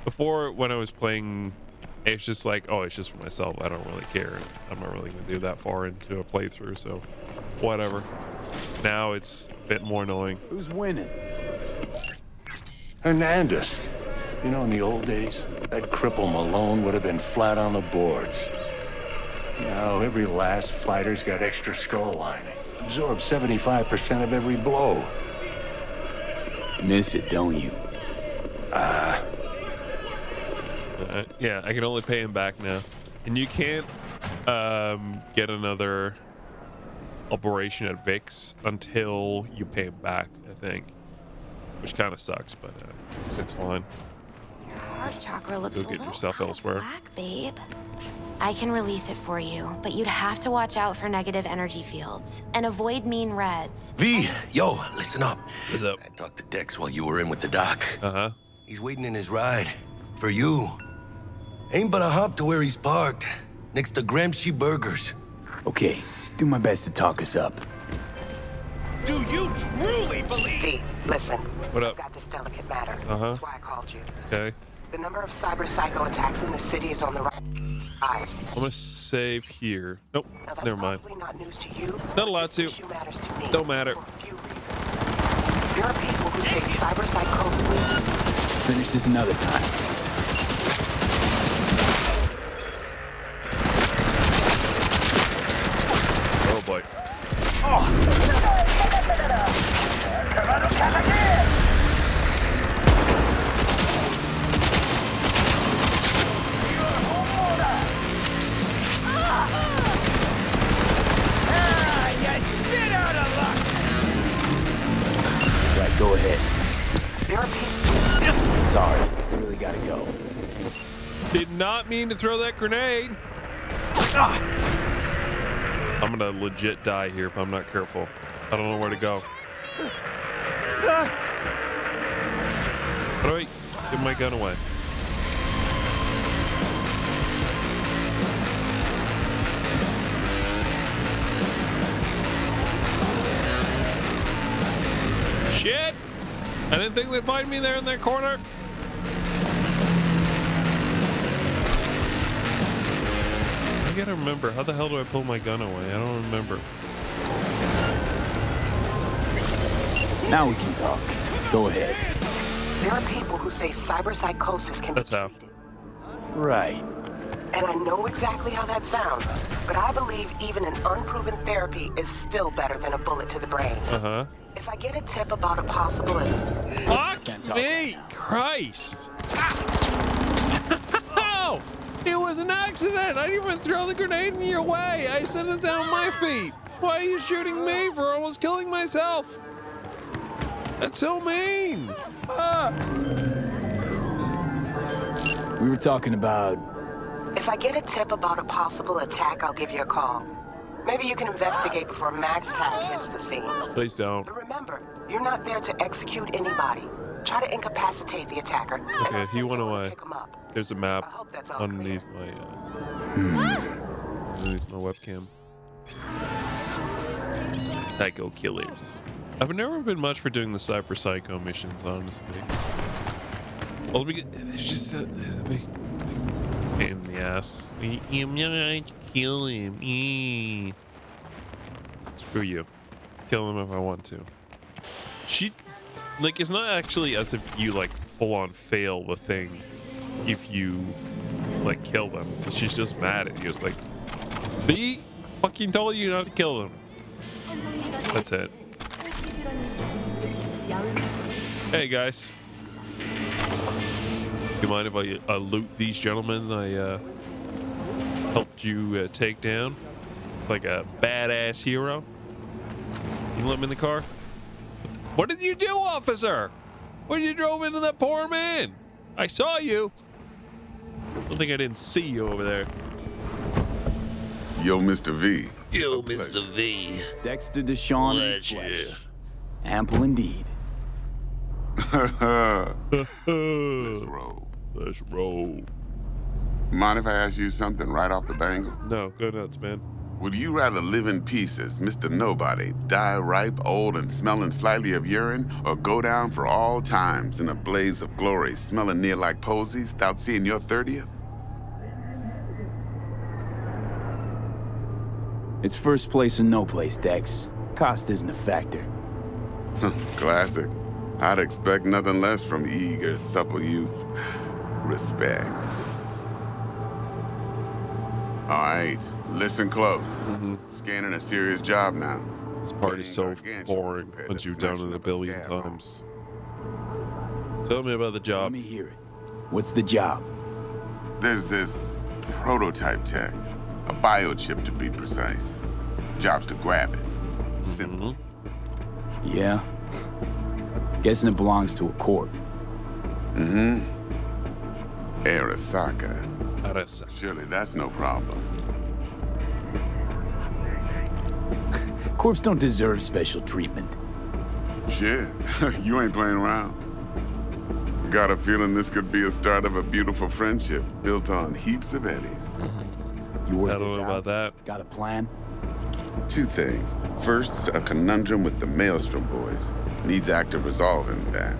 Before, when I was playing, it's just like, oh, it's just for myself. I don't really care. I'm not really gonna do that far into a playthrough, so whatever. Now it's a bit more annoying. Who's winning? Hernandez. You know, in the old days, that cripple Malone would have been flat on the boards. Now, every last fighter's got extra skull lining. Absorbs 75% of every blow. Miss it, don't you? Yeah, I can only pay him back now. And you can't get another operation at Vic's until you pay him back, I think. Which kind of sucks, but it's fine. This chakra looks Go a get little yourself elsewhere. black, babe. I can release it for you, but you'd have to watch out for negative energy fields and avoid mean reds. V, yo, listen up. What's up? I talked to Dex while you were in with the doc. Uh-huh. He's waiting in his ride. For you. Ain't but a hop to where he's parked. Next to Gramsci Burgers. Okay, do my best to talk us up. Do you truly believe? V, listen. What up? I've got this delicate matter. Uh-huh. That's why I called you. Okay. The number of cyber psycho attacks in the city is on the rise. I'm gonna save here. Nope, Now, that's never mind. probably not news to you. Not allowed to. Issue matters to me Don't matter. for a few reasons. There are people who say cyber psychosis. Finish this another time. Oh boy. Right, go ahead. There are people. Sorry, I really gotta go. Did not mean to throw that grenade. I'm gonna legit die here if I'm not careful. I don't know where to go. How do I give my gun away? Shit! I didn't think they'd find me there in that corner. I gotta remember, how the hell do I pull my gun away? I don't remember. Now we can talk. Go ahead. There are people who say cyber psychosis can That's be how. treated. Right. And I know exactly how that sounds, but I believe even an unproven therapy is still better than a bullet to the brain. Uh-huh. If I get a tip about a possible... Fuck me! Christ! Oh! It was an accident! I didn't even throw the grenade in your way! I set it down my feet! Why are you shooting me for almost killing myself? That's so mean! We were talking about... If I get a tip about a possible attack, I'll give you a call. Maybe you can investigate before MaxTac hits the scene. Please don't. But remember, you're not there to execute anybody. Try to incapacitate the attacker. Okay, if you want to, there's a map underneath my, underneath my webcam. Psycho killers. I've never been much for doing the Cyber Psycho missions, honestly. Well, it's just that there's a big pain in the ass. I'm gonna kill him. Screw you. Kill him if I want to. Like, it's not actually as if you like full on fail the thing if you like kill them. She's just mad at you. It's like, B fucking told you not to kill them. That's it. Hey guys, do you mind if I loot these gentlemen I helped you take down like a badass hero? You let me in the car? What did you do, officer? When you drove into that poor man? I saw you. I don't think I didn't see you over there. Yo, Mr. V. Yo, Mr. V. Dexter Deshawn in flesh. Ample indeed. Let's roll. Let's roll. Mind if I ask you something right off the bangle? No, go nuts, man. Would you rather live in pieces, Mr. Nobody, die ripe, old, and smelling slightly of urine, or go down for all times in a blaze of glory, smelling near like posies, without seeing your 30th? It's first place or no place, Dex. Cost isn't a factor. Classic. I'd expect nothing less from eager, supple youth. Respect. All right, listen close. Scanning a serious job now. This party's so boring once you've done it a billion times. Tell me about the job. Let me hear it. What's the job? There's this prototype tech, a biochip to be precise. Job's to grab it. Simple. Yeah? Guessing it belongs to a corp. Arasaka. Surely that's no problem. Corps don't deserve special treatment. Shit, you ain't playing around. Got a feeling this could be a start of a beautiful friendship built on heaps of eddies. You work I don't this know out? about that. Got a plan? Two things. First, a conundrum with the Maelstrom boys. Needs active resolving that.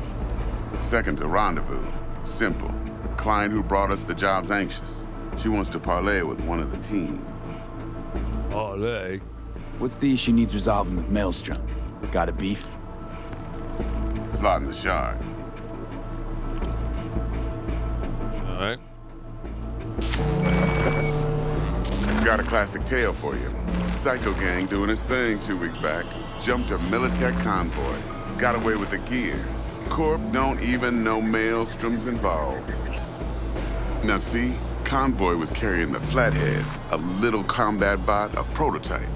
Second, a rendezvous. Simple. Client who brought us the job's anxious. She wants to parlay with one of the team. Parlay? What's the issue needs resolving with Maelstrom? Got a beef? Slot in the shard. Alright. Got a classic tale for you. Psycho gang doing its thing 2 weeks back. Jumped a Militech convoy. Got away with the gear. Corp don't even know Maelstrom's involved. Now see, convoy was carrying the Flathead, a little combat bot, a prototype.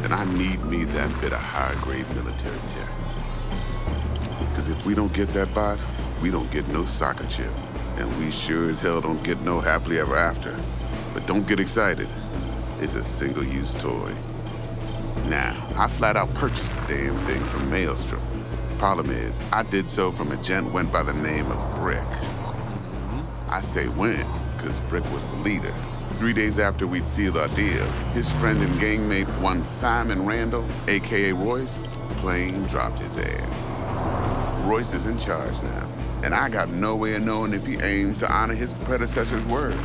And I need me that bit of high-grade military tech. Because if we don't get that bot, we don't get no soccer chip. And we sure as hell don't get no happily ever after. But don't get excited. It's a single-use toy. Now, I flat out purchased the damn thing from Maelstrom. Problem is, I did so from a gent went by the name of Brick. I say when, because Brick was the leader. 3 days after we'd sealed our deal, his friend and gangmate, one Simon Randall, a.k.a. Royce, plain dropped his ass. Royce is in charge now, and I got no way of knowing if he aims to honor his predecessor's word.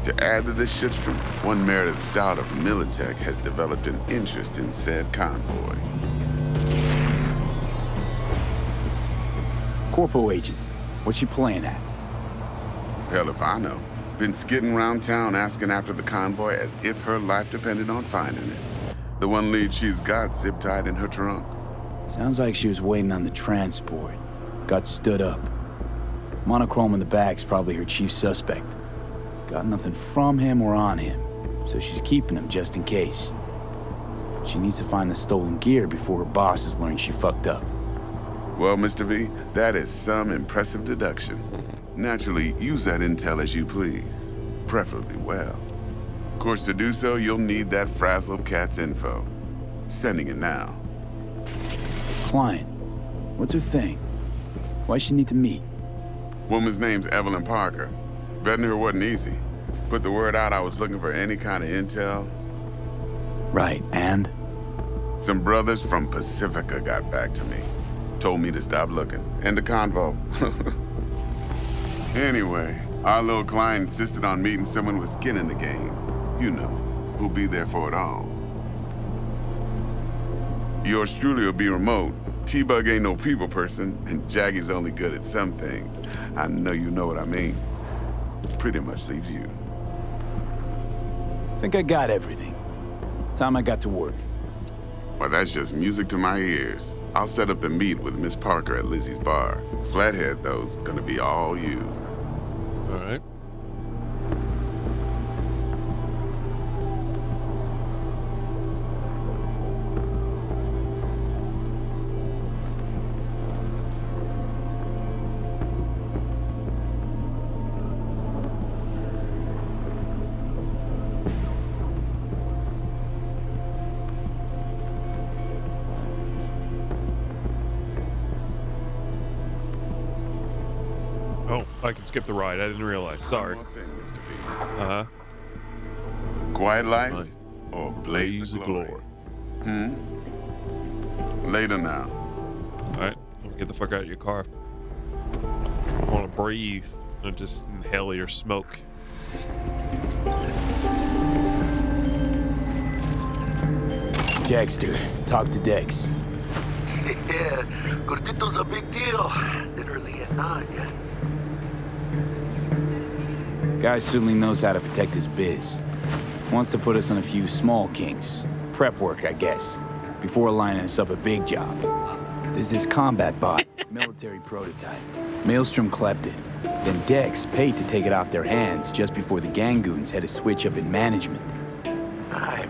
To add to this shitstorm, one merited stout of Militech has developed an interest in said convoy. Corpo agent, what's she playing at? Hell if I know. Been skidding around town asking after the convoy as if her life depended on finding it. The one lead she's got zip-tied in her trunk. Sounds like she was waiting on the transport. Got stood up. Monochrome in the back's probably her chief suspect. Got nothing from him or on him, so she's keeping him just in case. She needs to find the stolen gear before her bosses learn she fucked up. Well, Mr. V, that is some impressive deduction. Naturally, use that intel as you please, preferably well. Of course, to do so, you'll need that frazzled cat's info. Sending it now. Client, what's her thing? Why she need to meet? Woman's name's Evelyn Parker. Betting her wasn't easy. Put the word out I was looking for any kind of intel. Right, and? Some brothers from Pacifica got back to me. Told me to stop looking. End the convo. Anyway, our little client insisted on meeting someone with skin in the game. You know, who'll be there for it all. Yours truly will be remote. T-Bug ain't no people person, and Jaggy's only good at some things. I know you know what I mean. pretty much leaves you. Think I got everything. Time I got to work. Well, that's just music to my ears. I'll set up the meet with Miss Parker at Lizzie's bar. Flathead, though's gonna be all you. All right. Oh, I can skip the ride. I didn't realize. Sorry. Uh-huh. Quiet life Right. or blaze of glory? Later now. All right. Get the fuck out of your car. I want to breathe and just inhale your smoke. Jackster, talk to Dex. Yeah, Gordito's a big deal. Literally and not yet. Guy certainly knows how to protect his biz. Wants to put us on a few small kinks. Prep work, I guess. Before lining us up a big job. There's this combat bot, military prototype. Maelstrom clept it. Then Dex paid to take it off their hands just before the Gangoons had a switch up in management.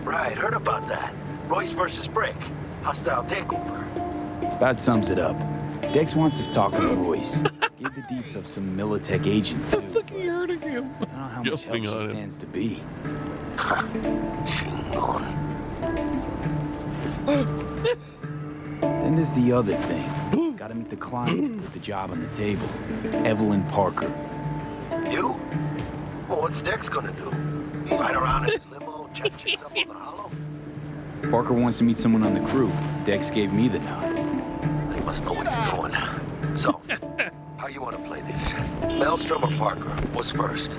Right, heard about that. Royce versus Brick. Hostile takeover. That sums it up. Dex wants us talking to Royce. Give the deets of some Militech agent, too. I'm fucking hurting him. I don't know how much help she stands to be. Then there's the other thing. Gotta meet the client to put the job on the table. Evelyn Parker. You? Well, what's Dex gonna do? He ride around in his limo, chat chicks up on the hollow? Parker wants to meet someone on the crew. Dex gave me the nod. He must know what he's doing. So, how you want to play this? Maelstrom or Parker? What's first?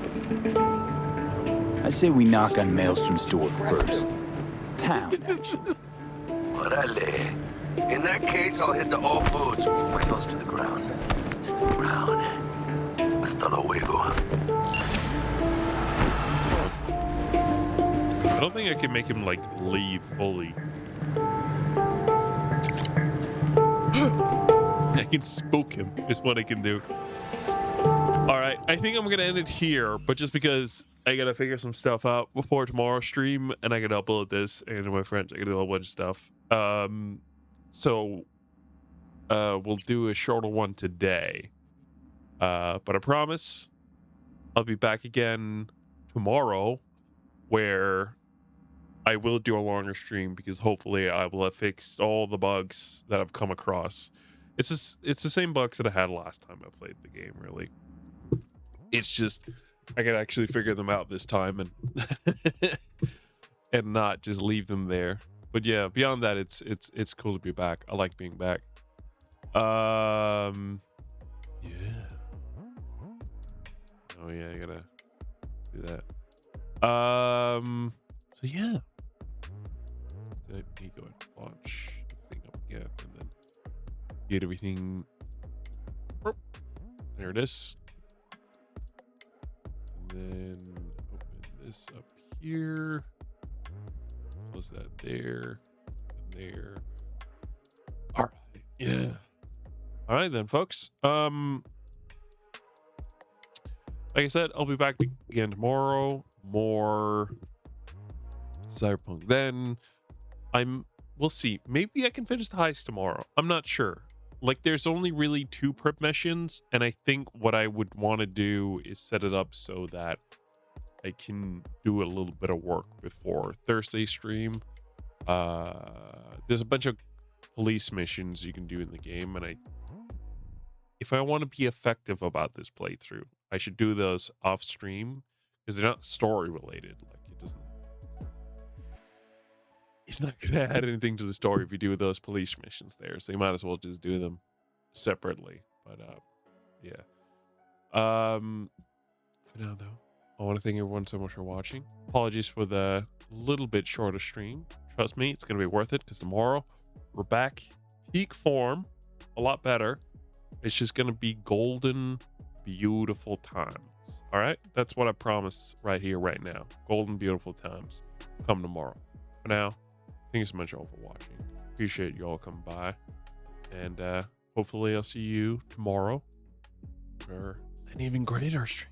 I say we knock on Maelstrom's door first. Pound, actually. Orale. In that case, I'll hit the all foods. My nose to the ground. Stick around. Hasta luego. I don't think I can make him, like, leave fully. I can spook him, is what I can do. Alright, I think I'm gonna end it here, but just because I gotta figure some stuff out before tomorrow's stream, and I gotta upload this, and my friends, I gotta do a whole bunch of stuff. So we'll do a shorter one today. But I promise I'll be back again tomorrow, where I will do a longer stream, because hopefully I will have fixed all the bugs that I've come across. It's the same bugs that I had last time I played the game, really. It's just I can actually figure them out this time and and not just leave them there. But yeah, beyond that, it's cool to be back. I like being back. Yeah. Oh yeah, I gotta do that. So yeah. Let me go and launch everything up again, and then get everything. Oh, there it is. And then open this up here. Close that there. And there. All right. Yeah. All right then, folks. Like I said, I'll be back again tomorrow. More Cyberpunk. Then we'll see. Maybe I can finish the heist tomorrow. I'm not sure. Like, there's only really 2 prep missions, and I think what I would want to do is set it up so that I can do a little bit of work before Thursday stream. There's a bunch of police missions you can do in the game, and if I want to be effective about this playthrough, I should do those off stream, because they're not story related. Like, it's not gonna add anything to the story if you do those police missions there, so you might as well just do them separately. But yeah. For now though, I want to thank everyone so much for watching. Apologies for the little bit shorter stream. Trust me, it's gonna be worth it, because tomorrow we're back peak form, a lot better. It's just gonna be golden beautiful times. All right, that's what I promise right here, right now. Golden beautiful times come tomorrow. For now, thank you so much all for watching. Appreciate you all coming by, and hopefully I'll see you tomorrow for an even greater stream.